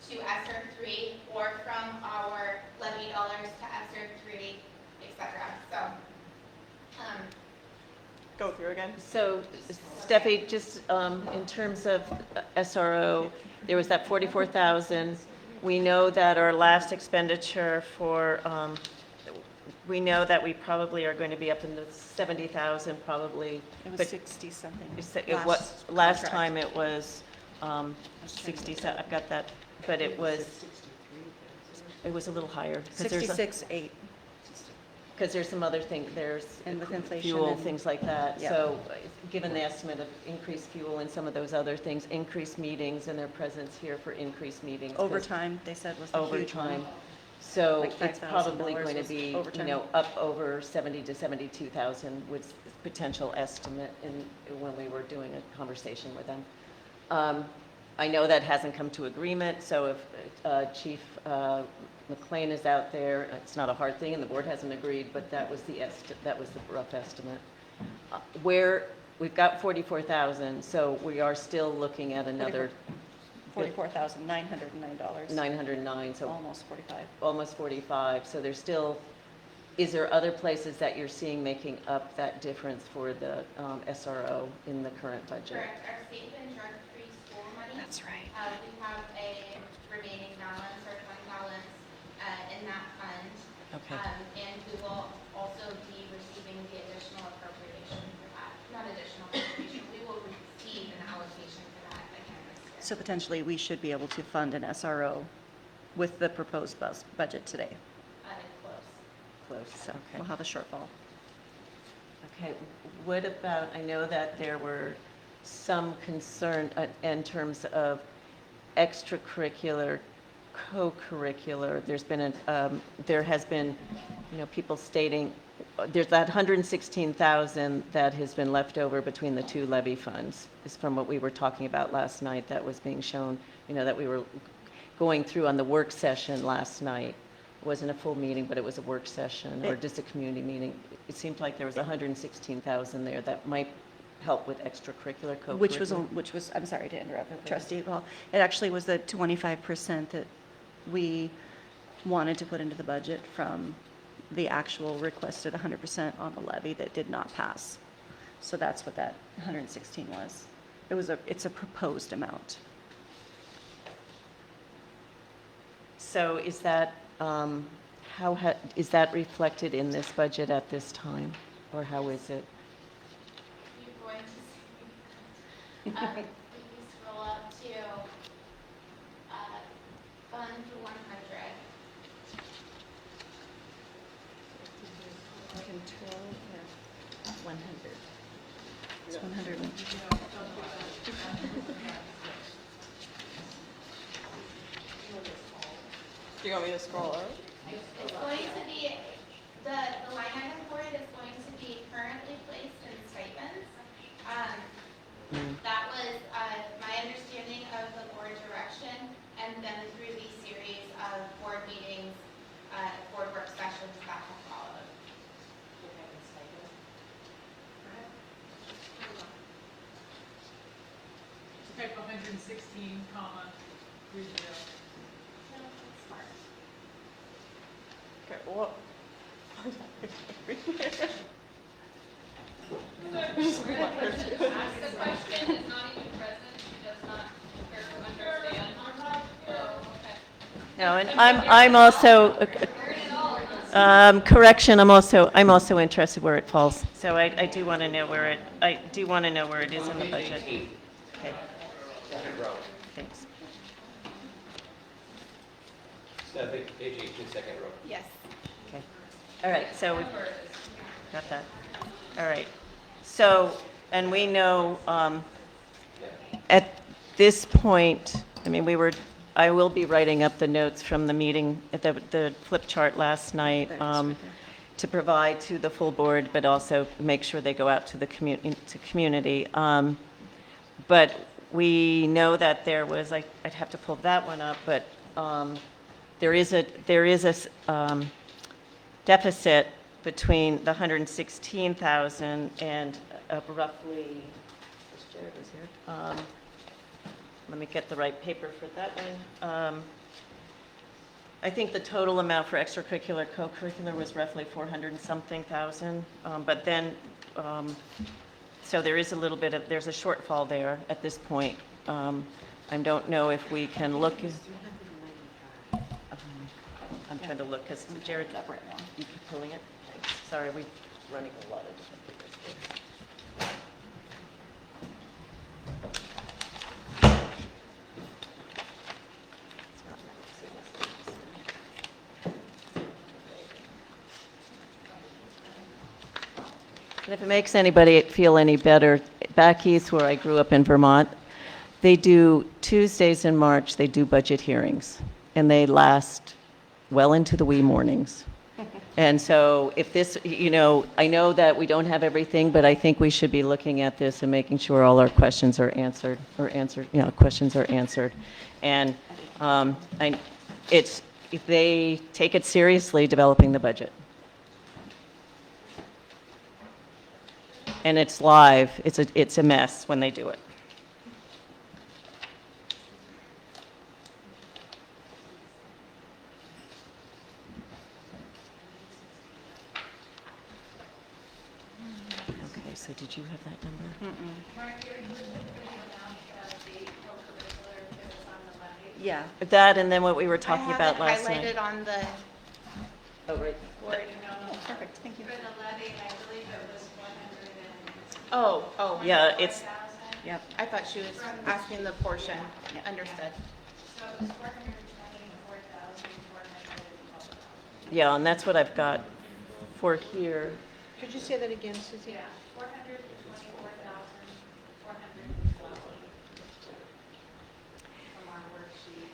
to ESSER 3 or from our levy dollars to ESSER 3, etc. So, Go through again. So, Steffi, just in terms of SRO, there was that 44,000. We know that our last expenditure for, we know that we probably are going to be up in the 70,000 probably. It was but 60-something. Last time it was 60, I've got that, but it was a little higher. 66.8. Because there's some other things, there's And with inflation fuel, and- things like that. Yeah. So given the estimate of increased fuel and some of those other things, increased meetings and their presence here for increased meetings. 'cause Overtime, they said, was the huge one. Overtime. So Like it's probably $5,000 going to was be, overtime. up over 70 to 72,000 was the potential estimate when we were doing a conversation with them. I know that hasn't come to agreement, so if Chief McLean is out there, it's not a hard thing, and the board hasn't agreed, but that was the rough estimate. We've got 44,000, so we are still looking at another $44,909. 909, so Almost 45. almost 45. So there's still, is there other places that you're seeing making up that difference for the SRO in the current budget? correct, our safe and drug-free school money. That's right. We have a remaining balance or fund balance in that fund. Okay. And we will also be receiving the additional appropriation for that. Not additional appropriation, we will receive an allocation for that again this year. So potentially, we should be able to fund an SRO with the proposed budget today. Close. Close, So okay. we'll have a shortfall. Okay, what about, I know that there were some concern in terms of extracurricular, co-curricular. There has been, people stating, there's that 116,000 that has been left over between the two levy funds, is from what we were talking about last night that was being shown, that we were going through on the work session last night. It wasn't a full meeting, but it was a work session or just a community meeting. It seemed like there was 116,000 there that might help with extracurricular, co-curricular. Which was, I'm sorry to interrupt, Trustee Hall. It actually was the 25% that we wanted to put into the budget from the actual requested 100% on the levy that did not pass. So that's what that 116 was. It's a proposed amount. So is that, is that reflected in this budget at this time? Or how is it? You're going to see, if you scroll up to Fund 100. Control 100. It's 100. Do you want me to scroll up? It's going to be, the line item for it is going to be currently placed in stipends. That was my understanding of the board direction, and then through the series of board meetings, board work sessions that have followed. Type 116, comma, 30. Smart. Okay, well. Ask the question, is not even present, she does not care to understand. Oh, okay. No, and I'm also, correction, I'm also interested where it falls. So I do want to know where it is in the budget. Okay. Thanks. Stephanie, page 18, second row. Yes. Okay. All right, so we've got that. All right. So, and we know, at this point, I mean, I will be writing up the notes from the meeting, the flip chart last night, to provide to the full board, but also make sure they go out to the community. But we know that there was, I'd have to pull that one up, but there is a deficit between the 116,000 and roughly, Jared was here. Let me get the right paper for that one. I think the total amount for extracurricular, co-curricular was roughly 400 and something thousand. But then, so there is there's a shortfall there at this point. I don't know if we can look. I'm trying to look because Jared, you keep pulling it. Thanks. Sorry, we're running a lot of different papers here. And if it makes anybody feel any better, back east where I grew up in Vermont, they do Tuesdays in March, they do budget hearings, and they last well into the wee mornings. And so if this, I know that we don't have everything, but I think we should be looking at this and making sure all our questions are answered, questions are answered. And if they take it seriously, developing the budget. And it's live, it's a mess when they do it. Okay, so did you have that number? Yeah. That and then what we were talking about last I have night. it highlighted on the Oh, right. board. Perfect, thank you. For the levy, I believe it was 100 and... Oh, yeah, it's, Yep. I thought she was asking the portion. Understood. So it was 424,400. yeah, and that's what I've got for here. Could you say that again, Susie? Yeah, 424,400 from our worksheet.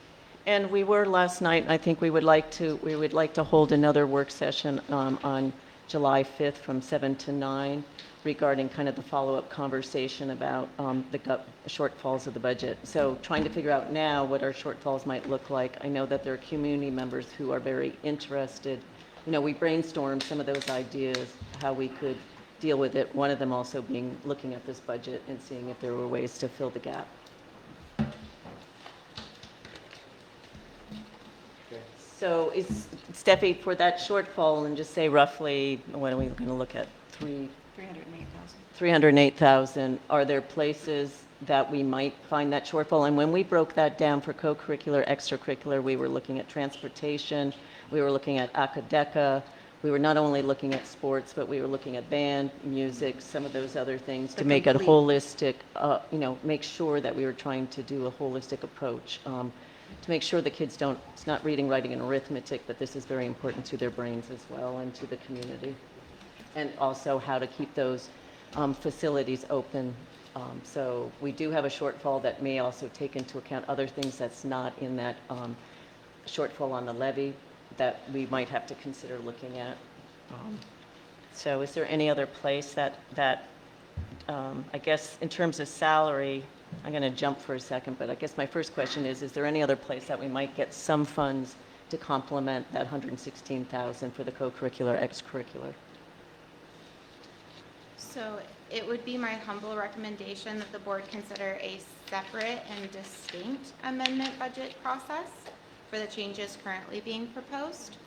And we were last night, and I think we would like to hold another work session on July 5th from 7 to 9 regarding kind of the follow-up conversation about the shortfalls of the budget. So trying to figure out now what our shortfalls might look like. I know that there are community members who are very interested. We brainstormed some of those ideas, how we could deal with it. One of them also being looking at this budget and seeing if there were ways to fill the gap. So is, Steffi, for that shortfall, and just say roughly, what are we going to look at? 308,000. Are there places that we might find that shortfall? And when we broke that down for co-curricular, extracurricular, we were looking at transportation, we were looking at Akadeca, we were not only looking at sports, but we were looking at band, music, some of those other things to make it holistic, make sure that we were trying to do a holistic approach. To make sure the kids it's not reading, writing, and arithmetic, but this is very important to their brains as well and to the community. And also how to keep those facilities open. So we do have a shortfall that may also take into account other things that's not in that shortfall on the levy that we might have to consider looking at. So is there any other place that I guess in terms of salary, I'm going to jump for a second, but I guess my first question is there any other place that we might get some funds to complement that 116,000 for the co-curricular, extracurricular? So it would be my humble recommendation that the board consider a separate and distinct amendment budget process for the changes currently being proposed.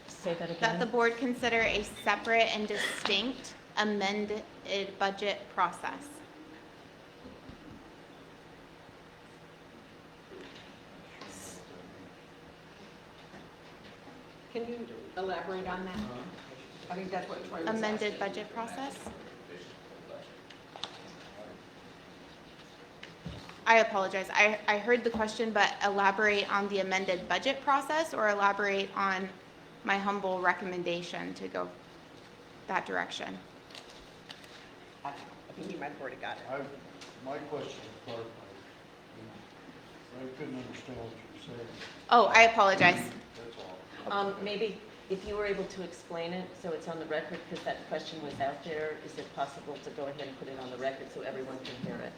Say that again. That the board consider a separate and distinct amended budget process. Can you elaborate on that? I think that's what Troy was Amended asking. budget process? I apologize. I heard the question, but elaborate on the amended budget process or elaborate on my humble recommendation to go that direction? I think you might have already got it. My question is clarified. I couldn't understand what you were saying, Oh, I apologize. that's all. Maybe if you were able to explain it, so it's on the record, because that question was out there, is it possible to go ahead and put it on the record so everyone can hear it?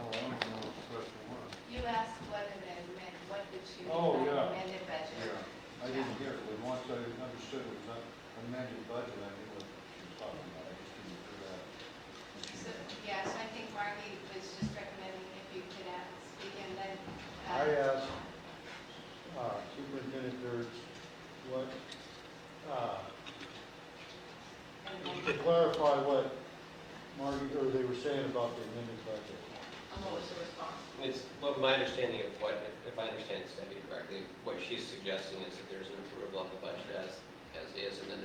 Oh, I don't know what the question was. You asked what amendment, what did you Oh, yeah. amended budget? I didn't hear it, but once I understood it was amended budget, I knew what she was talking about, I just didn't hear that. So, yes, I think Margie was just recommending if you could speak and then. I asked Superintendent Dirks what, to clarify what Margie, or they were saying about the amended budget. Well, my understanding of what, if I understand Stephanie correctly, what she's suggesting is that there's an approval of the budget as is, and then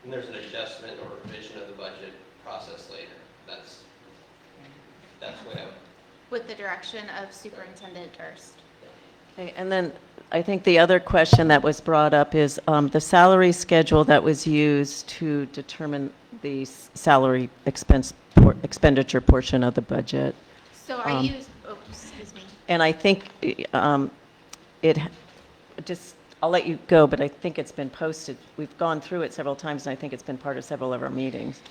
there's an adjustment or revision of the budget process later. That's what I would. With the direction of Superintendent Durst. Okay, and then I think the other question that was brought up is the salary schedule that was used to determine the salary expenditure portion of the budget. So are you, excuse me. And I think I'll let you go, but I think it's been posted. We've gone through it several times, and I think it's been part of several of our meetings.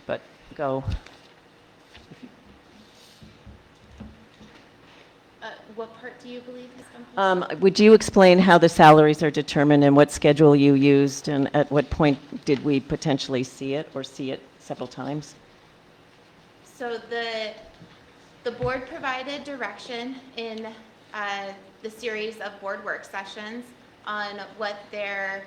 But go. What part do you believe has been posted? Would you explain how the salaries are determined and what schedule you used, and at what point did we potentially see it or see it several times? So the board provided direction in the series of board work sessions on what their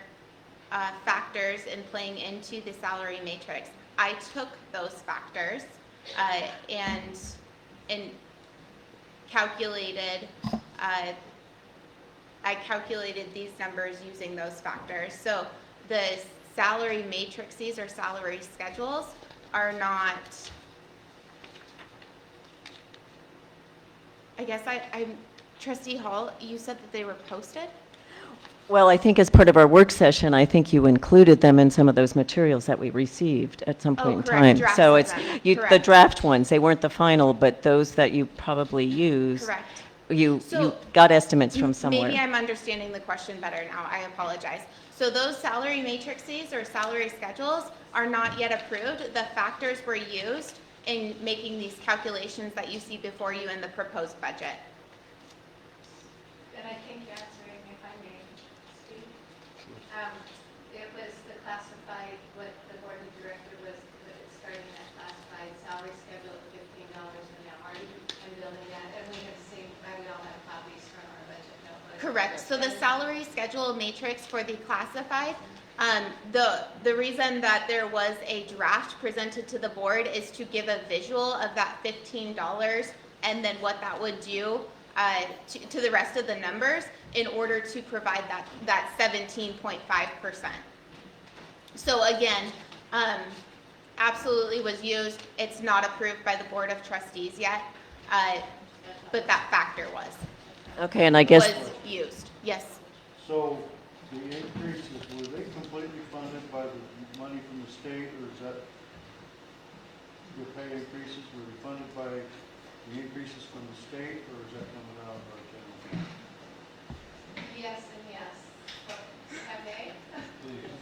factors in playing into the salary matrix. I took those factors and calculated, I calculated these numbers using those factors. So the salary matrices or salary schedules are not, I guess Trustee Hall, you said that they were posted? Well, I think as part of our work session, I think you included them in some of those materials that we received at some point in correct, time. drafts So of it's them, the correct. draft ones, they weren't the final, but those that you probably used. Correct. You So, got estimates from somewhere. Maybe I'm understanding the question better now. I apologize. So those salary matrices or salary schedules are not yet approved. The factors were used in making these calculations that you see before you in the proposed budget. And I think you're answering, if I may speak. It was the classified, what the board of director was starting that classified salary schedule at $15 an hour. I'm building that, and we have seen, we all have copies from our budget notebook. Correct. So the salary schedule matrix for the classified, the reason that there was a draft presented to the board is to give a visual of that $15 and then what that would do to the rest of the numbers in order to provide that 17.5%. So again, absolutely was used. It's not approved by the Board of Trustees yet, but that factor was. Okay, and I guess, Was used, yes. So the increases, were they completely funded by the money from the state, or is that the pay increases, were they funded by the increases from the state, or is that coming out of our general fund? Yes and yes. Have they? Please.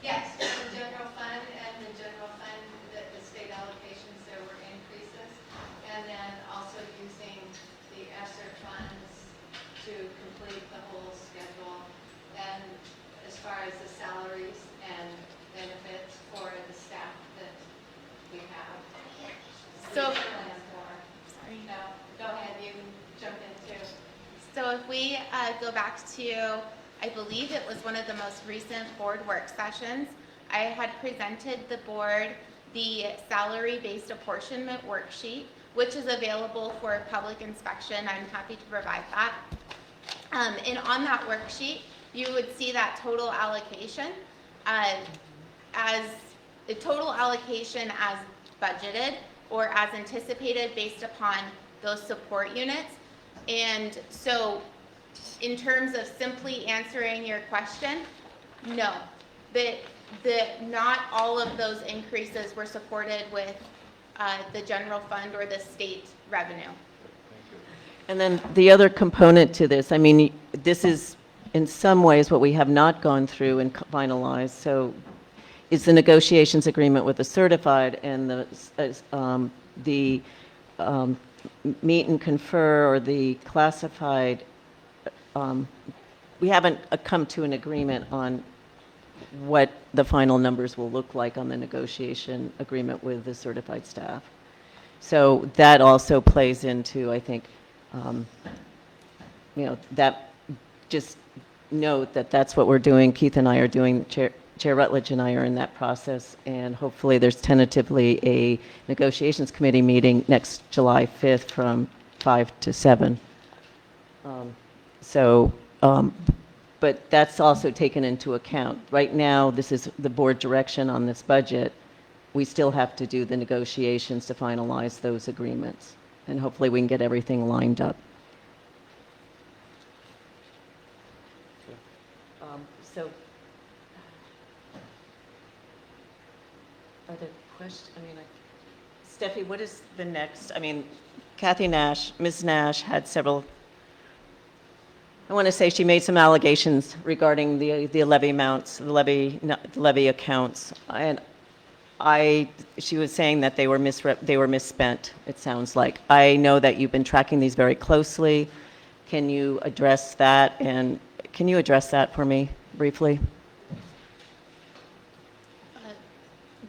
Yes, the general fund and the general fund, the state allocations, there were increases. And then also using the ESSER funds to complete the whole schedule. And as far as the salaries and benefits for the staff that we have. So- We plan for. Sorry. No, go ahead, you can jump in too. So if we go back to, I believe it was one of the most recent board work sessions. I had presented the board the salary-based apportionment worksheet, which is available for public inspection. I'm happy to provide that. And on that worksheet, you would see that total allocation as the total allocation as budgeted or as anticipated based upon those support units. And so in terms of simply answering your question, no, not all of those increases were supported with the general fund or the state revenue. And then the other component to this, I mean, this is in some ways what we have not gone through and finalized. So is the negotiations agreement with the certified and the meet and confer or the classified. We haven't come to an agreement on what the final numbers will look like on the negotiation agreement with the certified staff. So that also plays into, I think, that just note that that's what we're doing. Keith and I are doing, Chair Rutledge and I are in that process, and hopefully there's tentatively a negotiations committee meeting next July 5th from 5 to 7. But that's also taken into account. Right now, this is the board direction on this budget. We still have to do the negotiations to finalize those agreements, and hopefully we can get everything lined up. So, are there questions? I mean, Steffi, what is the next? I mean, Kathy Nash, Ms. Nash had several. I want to say she made some allegations regarding the levy amounts, the levy accounts, and she was saying that they were misspent. It sounds like. I know that you've been tracking these very closely. Can you address that? And can you address that for me briefly?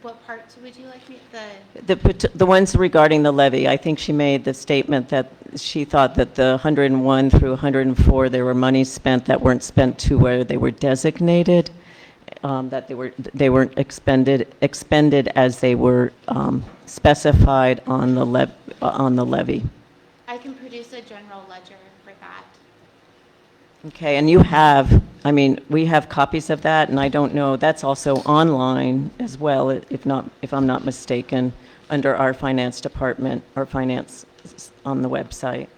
What parts would you like me, The ones regarding the levy. I think she made the statement that she thought that the 101 through 104, there were monies spent that weren't spent to where they were designated, that they weren't expended as they were specified on the levy. I can produce a general ledger for that. Okay, and you have, I mean, we have copies of that, and I don't know, that's also online as well, if I'm not mistaken, under our finance department or finance on the website.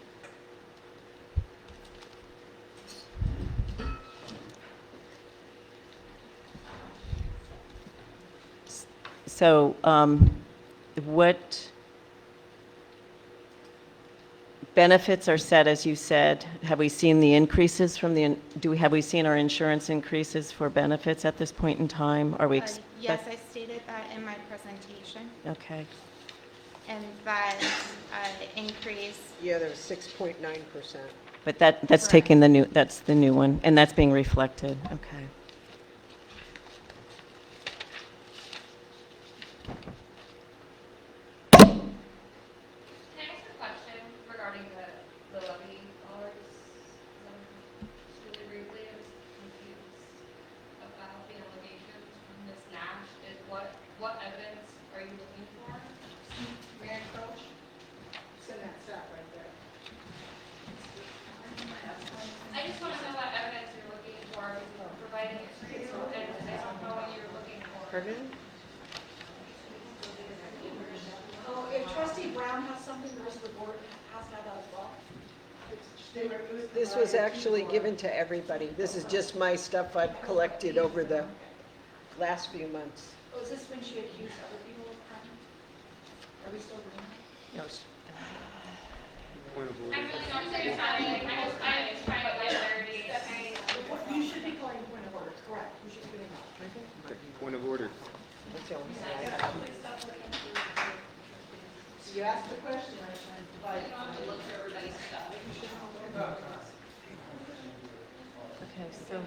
So, what benefits are set, as you said? Have we seen the increases from have we seen our insurance increases for benefits at this point in time? Are we? Yes, I stated that in my presentation. Okay. And that increase. Yeah, there was 6.9%. But that's taking that's the new one, and that's being reflected. Okay. What evidence are you looking for? May I approach? Send that staff right there. I just want to know what evidence you're looking for, providing it for you, and I don't know what you're looking for. Pardon? Oh, if trustee Brown has something, the rest of the board has to have that as well. This was actually given to everybody. This is just my stuff I've collected over the last few months. Oh, is this when she accused other people of crime? Are we still doing that? No, I'm really not sure you're trying, I'm just trying to get clarity. You should be calling point of order, correct, you should be doing that. Point of order. That's the only thing. You asked the question, I was trying to provide. You don't have to look for everybody's stuff. Okay, so.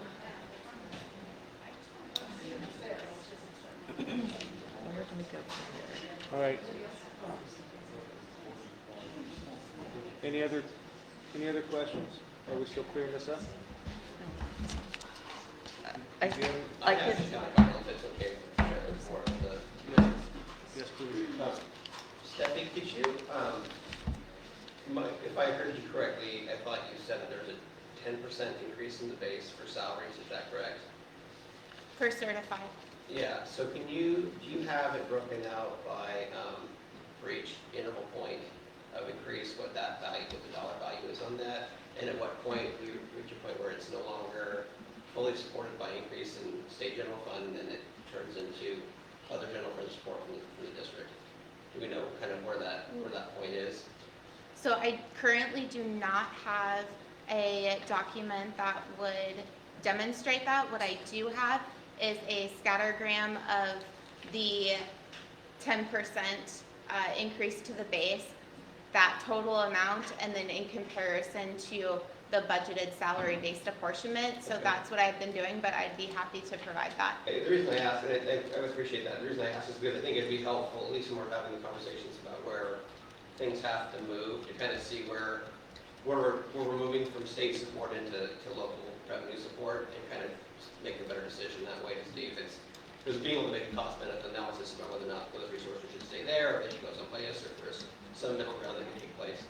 Where do we go from All right. Any other questions? Are we still clearing this up? I Do you have any- I could, If it's okay for Sharon, for the Yes, please. Stephanie, could you, if I heard you correctly, I thought you said that there's a 10% increase in the base for salaries, is that correct? For certified. Yeah, so do you have it broken out by, for each interval point of increase, what that value, what the dollar value is on that? And at what point do you reach a point where it's no longer fully supported by increase in state general fund, and then it turns into other general fund support from the district? Do we know kind of where that point is? So I currently do not have a document that would demonstrate that. What I do have is a scattergram of the 10% increase to the base, that total amount, and then in comparison to the budgeted salary-based apportionment. So Okay. that's what I've been doing, but I'd be happy to provide that. The reason I asked, and I would appreciate that, the reason I asked is because I think it'd be helpful, at least when we're having the conversations about where things have to move, to kind of see where we're moving from state support into local revenue support, and kind of make a better decision that way to see if it's, because being able to make a cost-benefit analysis about whether or not those resources should stay there, or they should go someplace, or if there's some middle ground that can take place.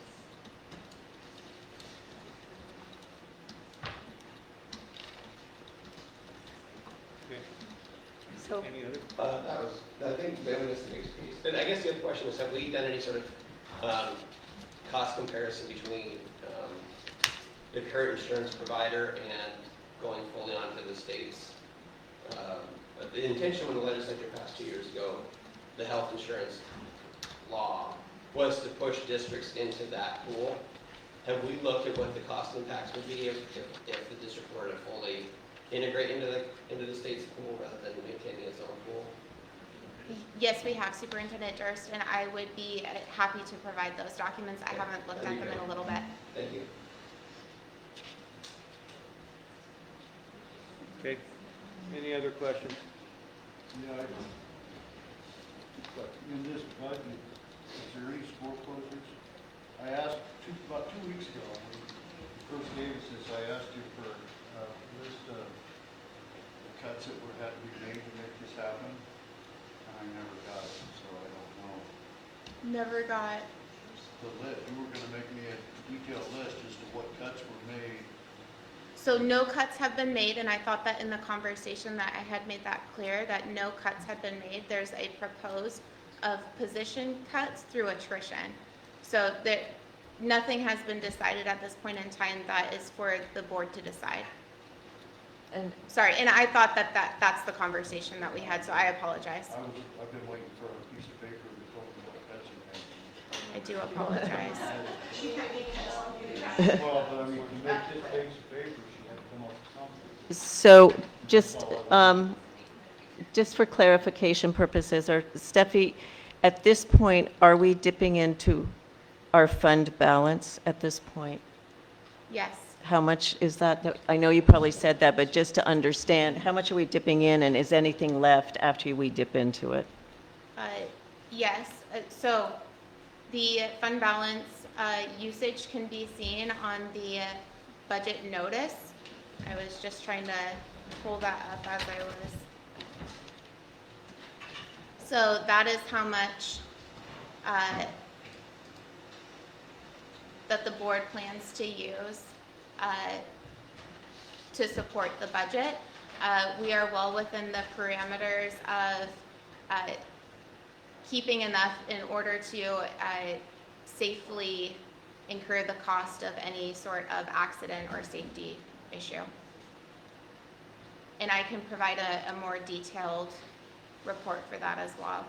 Okay. so, Any other? I think maybe this is the next piece. And I guess the other question was, have we done any sort of cost comparison between the current insurance provider and going fully onto the state's? The intention when the legislature passed 2 years ago, the health insurance law, was to push districts into that pool. Have we looked at what the cost impacts would be if the district were to fully integrate into the state's pool rather than maintaining its own pool? Yes, we have, Superintendent Durst, and I would be happy to provide those documents. I haven't looked at them in a little bit. Thank you. Okay. Any other questions? Yeah, but in this budget, is there any school closures? I asked about 2 weeks ago, when you first gave us this, I asked you for a list of the cuts that would have to be made to make this happen. And I never got it, so I don't know. Never got, The list, you were gonna make me a detailed list as to what cuts were made. so no cuts have been made, and I thought that in the conversation that I had made that clear, that no cuts had been made. There's a proposed of position cuts through attrition. So there, nothing has been decided at this point in time. That is for the board to decide. and Sorry, and I thought that that's the conversation that we had, so I apologize. I've been waiting for a piece of paper to tell me what cuts are made. I do apologize. Well, but I mean, to make this piece of paper, she had to come up with something. so just for clarification purposes, or Steffi, at this point, are we dipping into our fund balance at this point? Yes. How much is that? I know you probably said that, but just to understand, how much are we dipping in, and is anything left after we dip into it? Yes, so the fund balance usage can be seen on the budget notice. I was just trying to pull that up as I was. So that is how much that the board plans to use to support the budget. We are well within the parameters of keeping enough in order to safely incur the cost of any sort of accident or safety issue. And I can provide a more detailed report for that as well.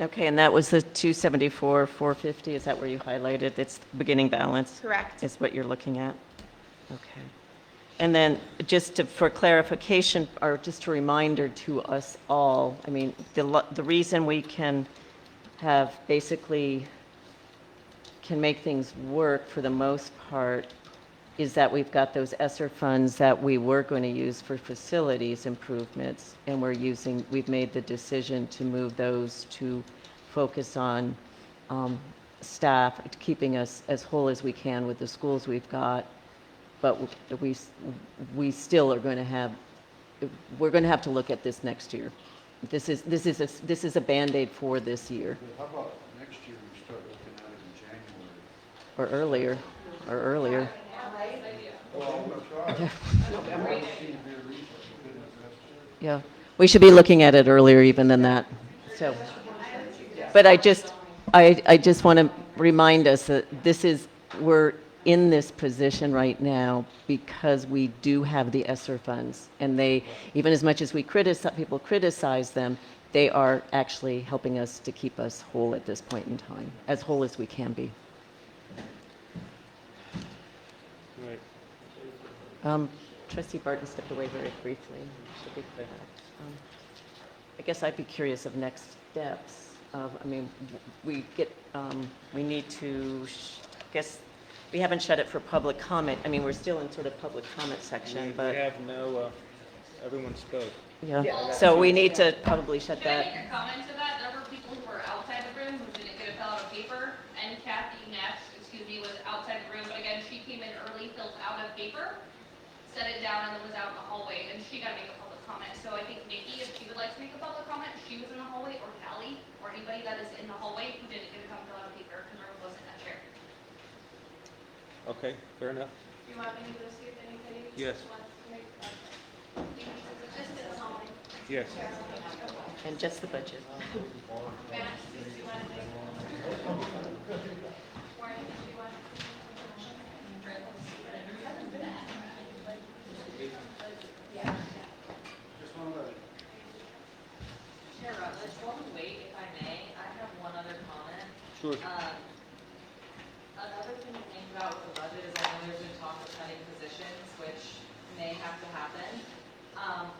Okay, and that was the 274, 450, is that where you highlighted? It's the beginning balance? Correct. Is what you're looking at? Okay. And then just for clarification, or just a reminder to us all, I mean, the reason we can have basically, can make things work for the most part is that we've got those ESSER funds that we were going to use for facilities improvements, and we've made the decision to move those to focus on staff, keeping us as whole as we can with the schools we've got, but we still are going to have, we're going to have to look at this next year. This is a Band-Aid for this year, But how about next year we start looking at it in January? or earlier, or earlier. Well, we'll try. That seems to be a reason we couldn't address it. Yeah, we should be looking at it earlier even than that, so. But I just want to remind us that we're in this position right now because we do have the ESSER funds. And they, even as much as people criticize them, they are actually helping us to keep us whole at this point in time, as whole as we can be. Right. Trustee Barton stepped away very briefly. She'll be back. I guess I'd be curious of next steps. We need to, guess, we haven't shut it for public comment. I mean, we're still in sort of public comment section, but, We have no, everyone spoke. yeah. So we need to probably shut Can I that. make a comment to that? There were people who were outside the room who didn't get a fill out of paper, and Kathy Nash, was outside the room, but again, she came in early, filled out a paper, set it down, and then was out in the hallway, and she got to make a public comment. So I think Nikki, if she would like to make a public comment, she was in the hallway, or Callie, or anybody that is in the hallway who didn't get to come fill out a paper, because there wasn't a chair. Okay, fair enough. You want me to see if anybody Yes. wants to make, just in the hallway. Yes. And just the budget. Max, do you want to make? Warren, do you want? Chair Rutledge, while we wait, if I may, I have one other comment. Sure. Another thing to think about with the budget is I know there's been talk of cutting positions, which may have to happen.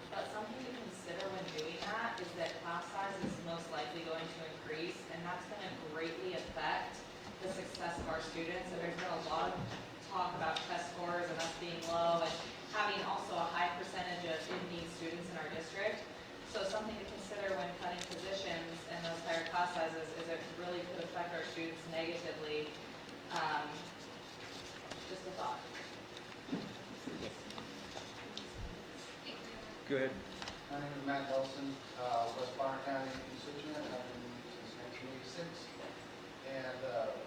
But something to consider when doing that is that class size is most likely going to increase, and that's going to greatly affect the success of our students. And there's been a lot of talk about test scores and us being low and having also a high percentage of in-need students in our district. So something to consider when cutting positions and those higher class sizes is it really could affect our students negatively. Just a thought. Go ahead. My name is Matt Nelson, West Bonner County constituent. I've been since 1986. And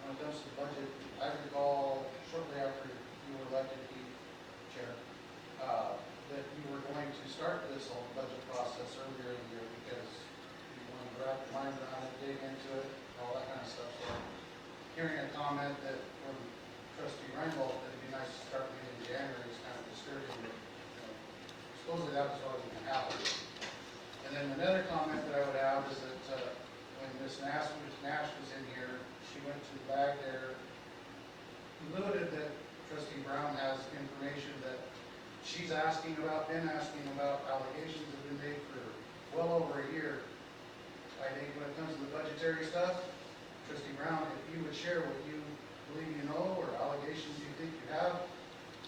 when it comes to the budget, I recall shortly after you were elected, Chair, that you were going to start this whole budget process earlier in the year because you wanted to wrap your mind around it, dig into it, all that kind of stuff. So hearing a comment that from Trustee Reinbold that it'd be nice to start maybe in January is kind of disturbing. Supposedly that was what was going to happen. And then another comment that I would have is that when Ms. Nash was in here, she went to the bag there, noted that Trustee Brown has information that she's been asking about allegations that have been made for well over a year. I think when it comes to the budgetary stuff, Trustee Brown, if you would share what you believe you know or allegations you think you have,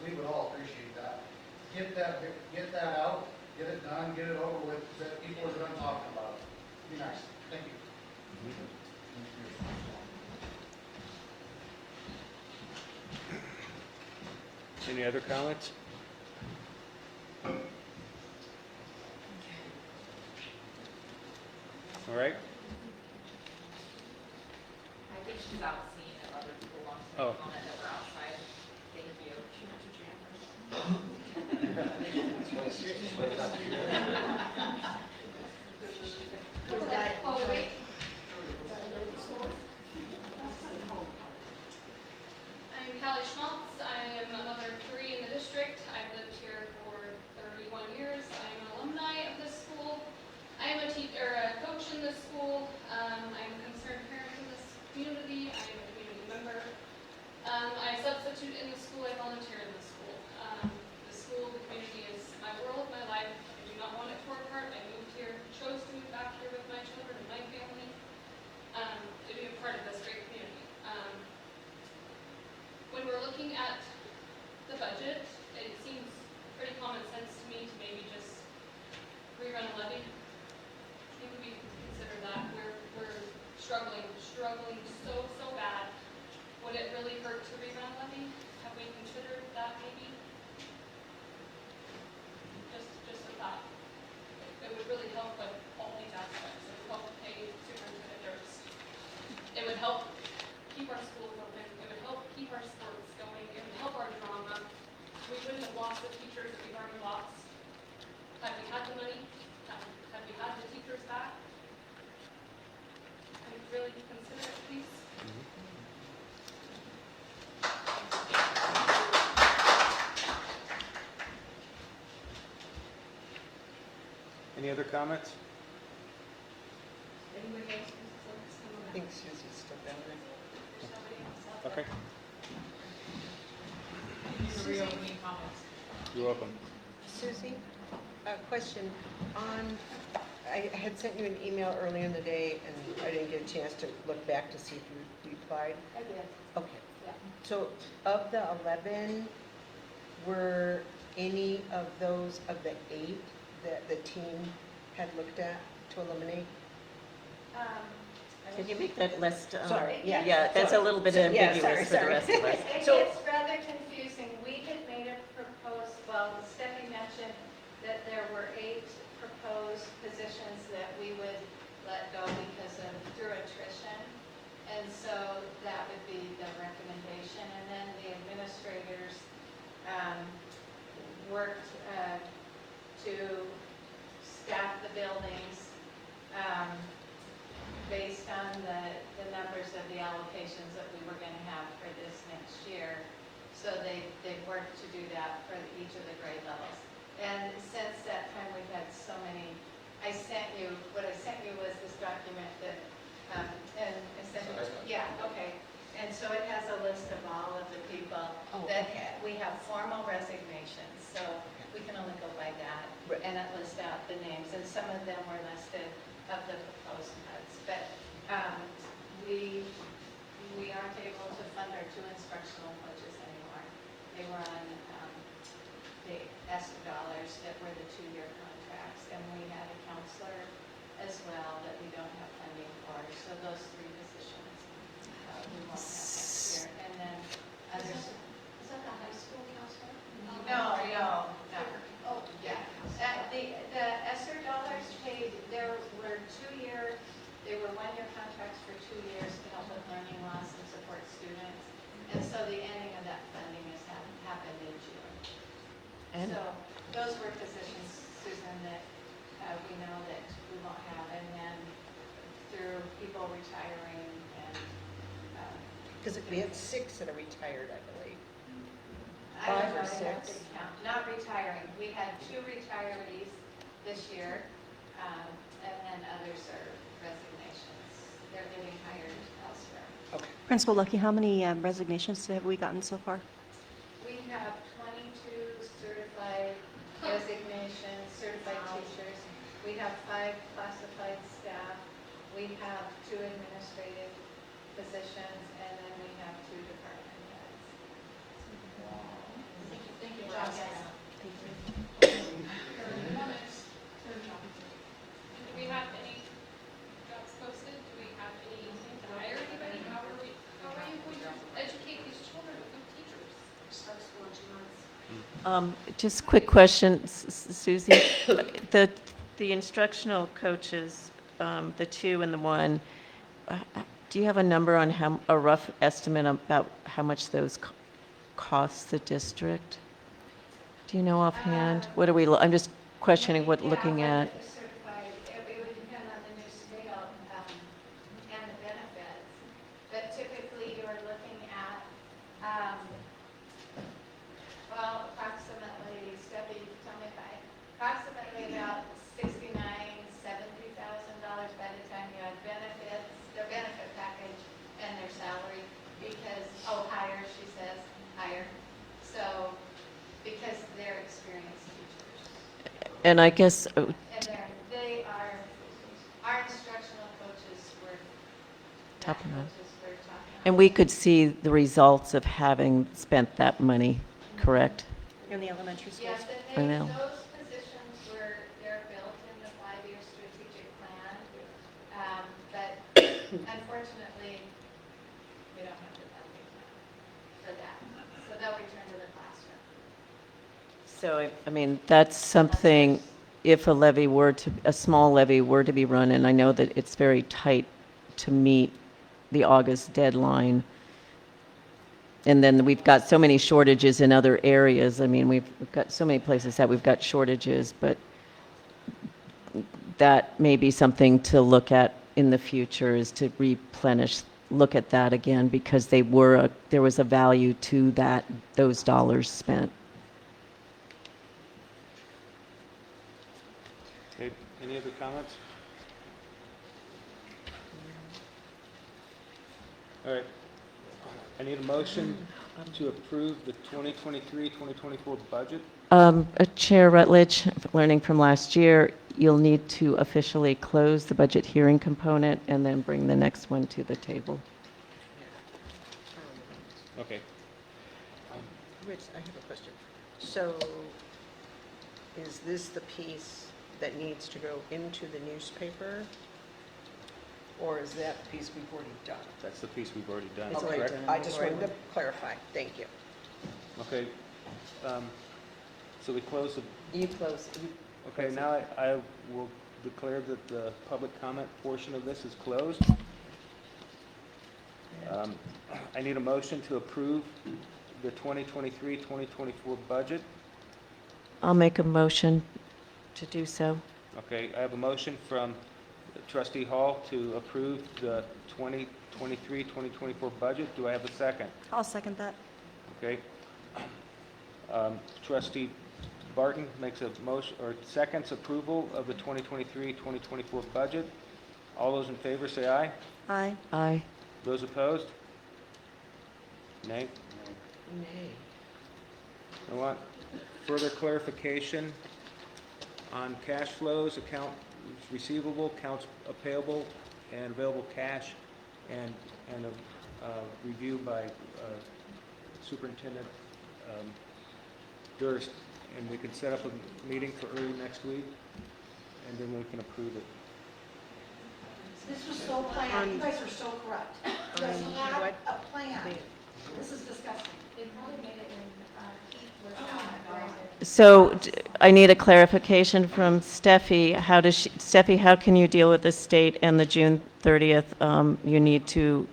we would all appreciate that. Get that out, get it done, get it over with, so that people are done talking about it. Be nice. Thank you. Any other comments? All right. I think she's out seeing if other people want to Oh. comment that we're outside. Thank you. Oh, wait. I'm Callie Schmaltz. I am a mother of 3 in the district. I've lived here for 31 years. I'm an alumni of this school. I am a coach in this school. I'm a concerned parent in this community. I am a community member. I substitute in the school. I volunteer in the school. The school, the community is my world, my life. I do not want it for Any other comments? Anybody else wants to I think Susie's still down there. Okay, The reopening comments. you're welcome. Susie, a question on, I had sent you an email earlier in the day, and I didn't get a chance to look back to see if you replied. I did, Okay. yeah. So of the 11, were any of those of the 8 that the team had looked at to eliminate? Can you make that list? Sorry, yeah. Yeah, that's a little bit Yeah, ambiguous for the sorry. rest of us. So- It's rather confusing. We had made a proposed, well, Stephanie mentioned that there were 8 proposed positions that we would let go because of through attrition. And so that would be the recommendation. And then the administrators worked to staff the buildings based on the numbers of the allocations that we were going to have for this next year. So they worked to do that for each of the grade levels. And since that time, we've had so many, what I sent you was this document that, and I sent you, yeah, okay. And so it has a list of all of the people that we have formal resignations, so we can only go by that. Right. And it lists out the names, and some of them were listed of the proposed cuts. But we aren't able to fund our 2 instructional coaches anymore. They were on the ESSER dollars that were the 2-year contracts, and we had a counselor as well that we don't have funding for. So those 3 positions we won't have next year. And then others. Is that the high school counselor? No. Oh, yeah. The ESSER dollars paid, there were 2-year, they were 1-year contracts for 2 years to help with learning loss and support students. And so the ending of that funding has happened in June. And So those were positions, Susan, that we know that we won't have. And then through people retiring and because we had 6 that are retired, I believe. I 5 or don't know, I have 6? to count. Not retiring. We had 2 retirees this year, and then others are resignations. They're getting hired elsewhere. Okay. Principal Lucky, how many resignations have we gotten so far? We have 22 certified resignations, certified teachers. We have 5 classified staff. We have 2 administrative positions, and then we have 2 department heads. Thank you, Josh. Do we have any jobs posted? Do we have any intent to hire anybody? How are you going to educate these children to become teachers? Starts for 2 months. Just quick question, Susie. The instructional coaches, the 2 and the 1, do you have a number on a rough estimate about how much those cost the district? Do you know offhand? What are we, I'm just questioning what, looking at. Certified, it would depend on the new scale and the benefits. But typically, you're looking at, well, approximately, Steffi, tell me if approximately about $69,000, $70,000 by the time you add benefits, their benefit package and their salary, because, higher, she says, higher. So, because they're experienced teachers. And I guess, And they are, our instructional coaches were, Top not notch. coaches, we're top notch. and we could see the results of having spent that money, correct? In the elementary schools? Yes, I and know. those positions they're built in the 5-year strategic plan. But unfortunately, we don't have the funding for that. So they'll return to the classroom. So, I mean, that's something, if a small levy were to be run, and I know that it's very tight to meet the August deadline, and then we've got so many shortages in other areas. I mean, we've got so many places that we've got shortages, but that may be something to look at in the future, is to replenish, look at that again, because there was a value to those dollars spent. Okay, Any other comments? All right. I need a motion to approve the 2023-2024 budget. Chair Rutledge, learning from last year, you'll need to officially close the budget hearing component and then bring the next one to the table. Okay. Rich, I have a question. So is this the piece that needs to go into the newspaper? Or is that the piece we've already done? That's the piece we've already done, It's already correct? done. I just wanted to clarify. Thank you. Okay. So we close the, You close. okay, now I will declare that the public comment portion of this is closed. I need a motion to approve the 2023-2024 budget. I'll make a motion to do so. Okay, I have a motion from Trustee Hall to approve the 2023-2024 budget. Do I have a second? I'll second that. Okay. Trustee Barton makes a motion, or seconds approval of the 2023-2024 budget. All those in favor say aye. Aye. Aye. Those opposed? Nay? Nay. I want further clarification on cash flows, account receivable, accounts payable, and available cash, and a review by Superintendent Durst, and we can set up a meeting for early next week, and then we can approve it. This was so planned, you guys are so correct. You guys had a plan. This is disgusting. They probably made it when Keith was on. So I need a clarification from Steffi. Steffi, how can you deal with the state and the June 30th? You need to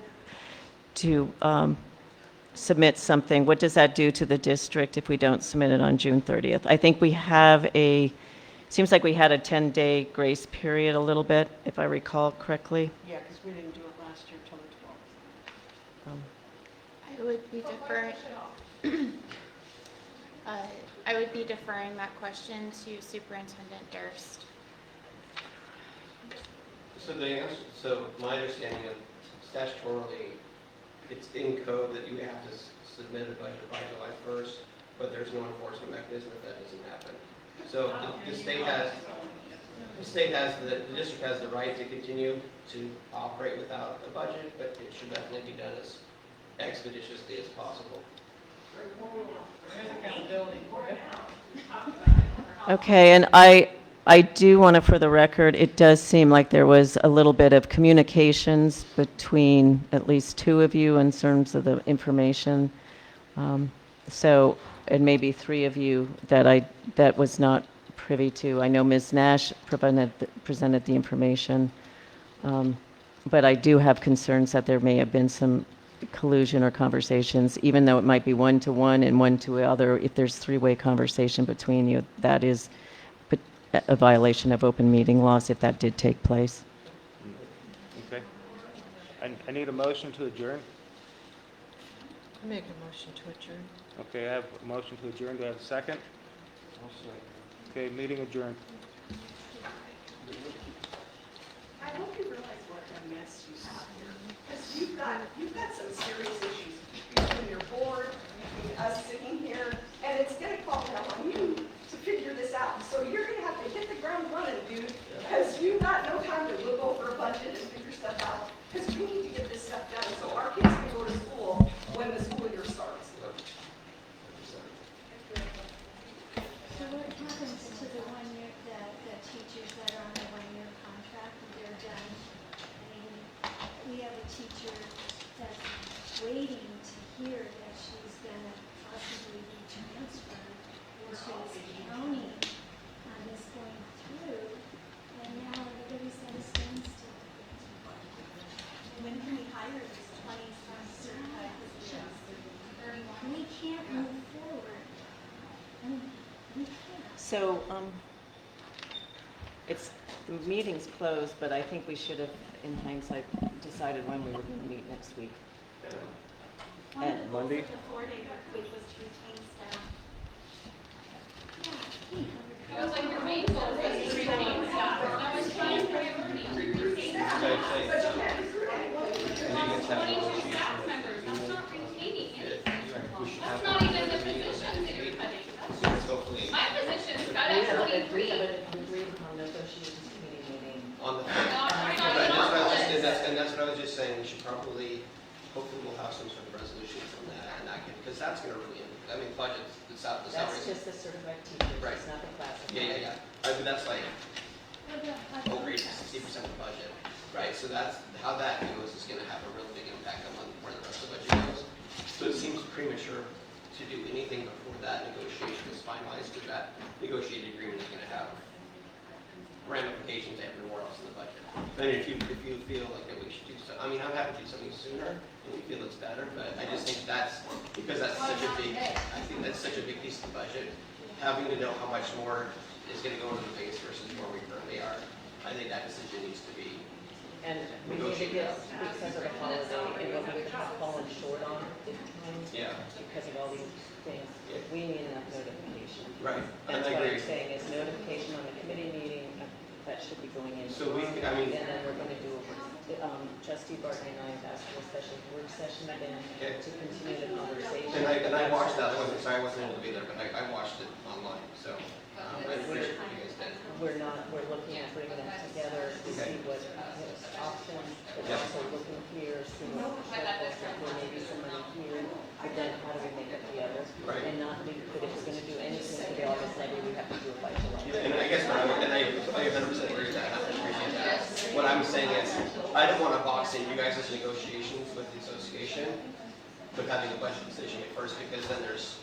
submit something. What does that do to the district if we don't submit it on June 30th? I think we have seems like we had a 10-day grace period a little bit, if I recall correctly. Yeah, because we didn't do it last year till the 12th. I would be deferring, I would be deferring that question to Superintendent Durst. So the answer, so my understanding of statutorily, it's in code that you have to submit a budget by July 1st, but there's no enforcement mechanism if that doesn't happen. So the district has the right to continue to operate without a budget, but it should definitely be done as expeditiously as possible. Okay, and I do want to, for the record, it does seem like there was a little bit of communications between at least two of you in terms of the information. And maybe three of you that was not privy to. I know Ms. Nash presented the information, but I do have concerns that there may have been some collusion or conversations, even though it might be one-to-one and one-to-other. If there's three-way conversation between you, that is a violation of open meeting laws if that did take place. Okay. I need a motion to adjourn. I make a motion to adjourn. Okay, I have a motion to adjourn. Do I have a second? I'll second. Okay, meeting adjourned. I hope you realize what a mess you have here. Because you've got some serious issues between your board, between us sitting here, and it's gonna fall down on you to figure this out. So you're gonna have to hit the ground running, dude, because you've got no time to look over a budget and figure stuff out. Because we need to get this stuff done so our kids can go to school when the school year starts. So what happens to the 1 year, the teachers that are on a 1-year contract and they're done? I mean, we have a teacher that's waiting to hear that she's gonna possibly be transferred, and she's counting on this going through, and now everybody's at a standstill. When can we hire these 20 certified positions? We can't move forward. I mean, we can't. So, the meeting's closed, but I think we should have, in hindsight, decided when we were going to meet next week. And Monday? The 4-day work week was to retain staff. It was like your main goal was to retain staff. was just saying we should probably, hopefully we'll have some sort of resolution from that, and that can, because that's gonna really, I mean, budgets, the That's salaries. just the certified teachers, Right. it's not the classified. Yeah. I mean, that's like over 60% of the budget, right? So that's, how that goes is gonna have a real big impact on where the rest of the budget goes. So it seems premature to do anything before that negotiation is finalized, because that negotiated agreement is gonna have ramifications everywhere else in the budget. And if you feel like that we should do so, I mean, I'm happy to do something sooner, and we feel it's better, but I just think that's, because that's such a big, I think that's such a big piece of the budget, having to know how much more is gonna go into the base versus where we currently are, I think that decision needs to be And we need to get, because of the holiday, and what we've fallen short on at times, Yeah. because of all these things, we need enough notification. Right, and That's I what agree. I'm saying, is notification on the committee meeting, that should be going in. So we, I And mean, then we're gonna do, trustee Barton and I have asked for a special work session again Okay. to continue the conversation. and I watched that, I wasn't able to be there, but I watched it online, so, I appreciate what you guys did. We're looking at bringing them together to see what options, but Yeah. also looking here, seeing what there may be some money here, but then how do we make up the others? Right. And not leave, but if we're gonna do anything for the August levy, we have to do it by July. And I guess what I'm, and I 100% agree with that, I appreciate that. What I'm saying is, I don't want to box in you guys' negotiations with the association, but having a budget decision at first, because then there's,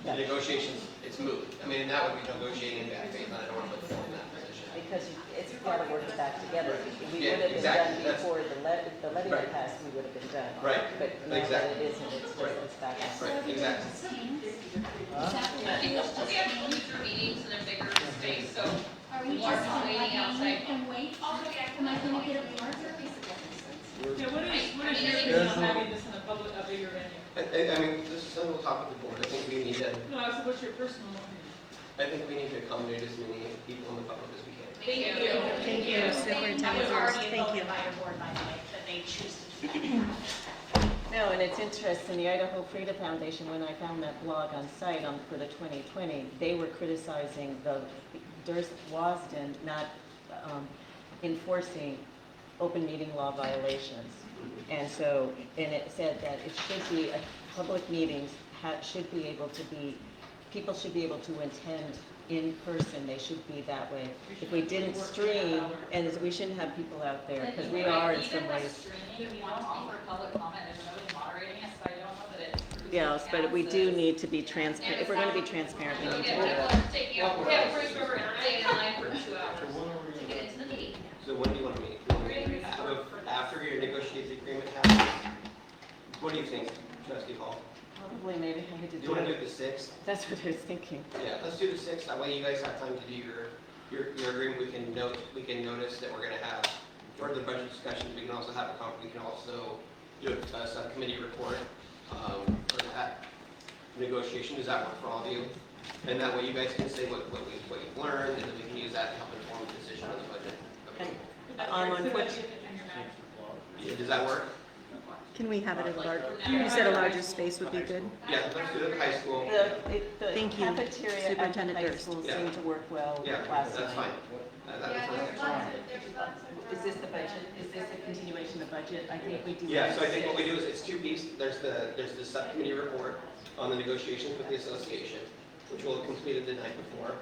the negotiations, it's moot. I mean, that would be negotiating in bad faith, and I don't want to put them in that position. Because it's gotta work back together. We Yeah, would have been exactly. done That's- before the levy Right. passed, we would have been done. Right. But now that Exactly. it isn't, it's just, Right. it's back. Right, exactly. I think we'll have future meetings in a bigger space, so Are we more just gonna waiting outside. and wait? Am I gonna get a marker? Yeah, what is your opinion on having this in a public, a bigger venue? I mean, this is something we'll talk with the board. I think we need to, No, I said, what's your personal opinion? I think we need to accommodate as many people in the public as we can. Thank you. Thank you, Superintendent Hurst. Thank you. No, and it's interesting, the Idaho Frida Foundation, when I found that blog on site for the 2020, they were criticizing the Wasden not enforcing open meeting law violations. And so, and it said that it should be, public meetings should be able to be, people should be able to attend in person, they should be that way. If we didn't stream, and we shouldn't have people out there, because we are in some ways. Even with streaming, we don't offer public comment, there's nobody moderating it, so I don't know that it. Yes, but we do need to be transparent, if we're gonna be transparent, we need to do it. Take you, we have a first member staying in line for 2 hours to get into the meeting. So when do you want to meet? After your negotiated agreement happens? What do you think, Trustee Hall? Probably maybe I need to Do you do want to do it. it the 6th? That's what I was thinking. Yeah, let's do the 6th. That way you guys have time to do your agreement. We can notice that we're going to have further budget discussions. We can also have we can also do a subcommittee report for that negotiation. Does that work for all of you? And that way you guys can say what you've learned, and then we can use that to help inform the decision on the budget. Okay. Yeah, does that work? Can we have it at a larger, you said a larger space would be good? Yeah, let's do it at the high school. The Thank you, cafeteria at the Superintendent high Durst. school Yeah. seemed to work well Yeah, last that's night. fine. That Yeah, sounds there's like- lots of. Is this the budget, is this a continuation of budget? I think we do. Yeah, so I think what we do is it's two pieces. There's the subcommittee report on the negotiations with the association, which we'll have completed the night before.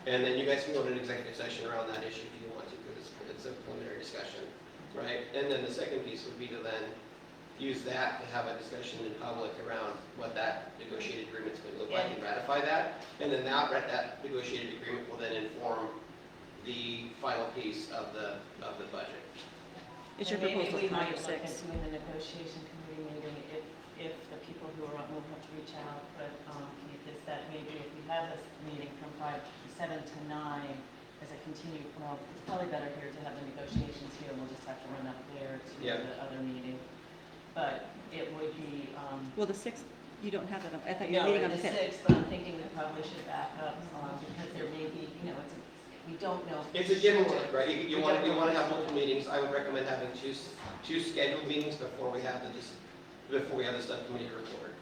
And then you guys can go to an executive session around that issue if you want to, because it's a preliminary discussion, right? And then the second piece would be to then use that to have a discussion in public around what that negotiated agreement's going to look like and ratify that. And then that negotiated agreement will then inform the final piece of the budget. Is your And maybe proposal we might 5 or look 6? at doing the negotiation committee meeting if the people who are on will have to reach out, but is that maybe if we have this meeting from 7 to 9 as a continued, well, it's probably better here to have the negotiations here, and we'll just have to run up there to Yeah. the other meeting. But it would be, Well, the 6th, you don't have that, I thought you were no, meeting on the the 5th. 6th, but I'm thinking we probably should back up, because there may be, we don't know. It's a give and take, right? You want to have multiple meetings. I would recommend having two scheduled meetings before we have the subcommittee report.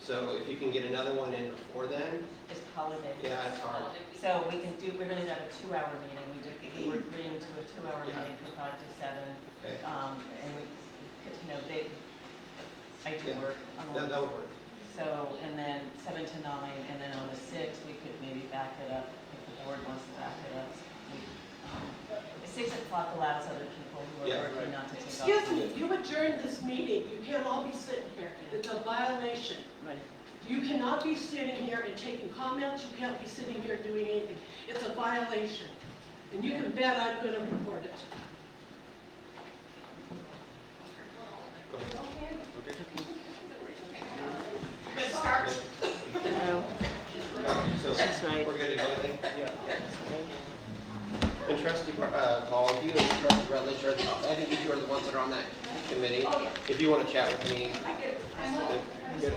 So if you can get another one in before then, It's holiday. yeah, it's hard. So we're gonna have a 2-hour meeting, we were agreeing to a a 2-hour meeting from 5 to 7. Okay. And we, I do work on That would work. So, and then 7 to 9, and then on the 6th, we could maybe back it up if the board wants to back it up. 6 o'clock allows other people who are working not to take off. Excuse me, you adjourned this meeting, you can't all be sitting here, it's a violation. Right. You cannot be sitting here and taking comments, you can't be sitting here doing anything. It's a violation. And you can bet I'm gonna report it. Good start. So, That's right. we're good to go, I think? Yeah. And trustee, Paul, you and trustee Rutledge, I think you are the ones that are on that committee. Oh, yeah. If you want to chat with me. I get it. Good.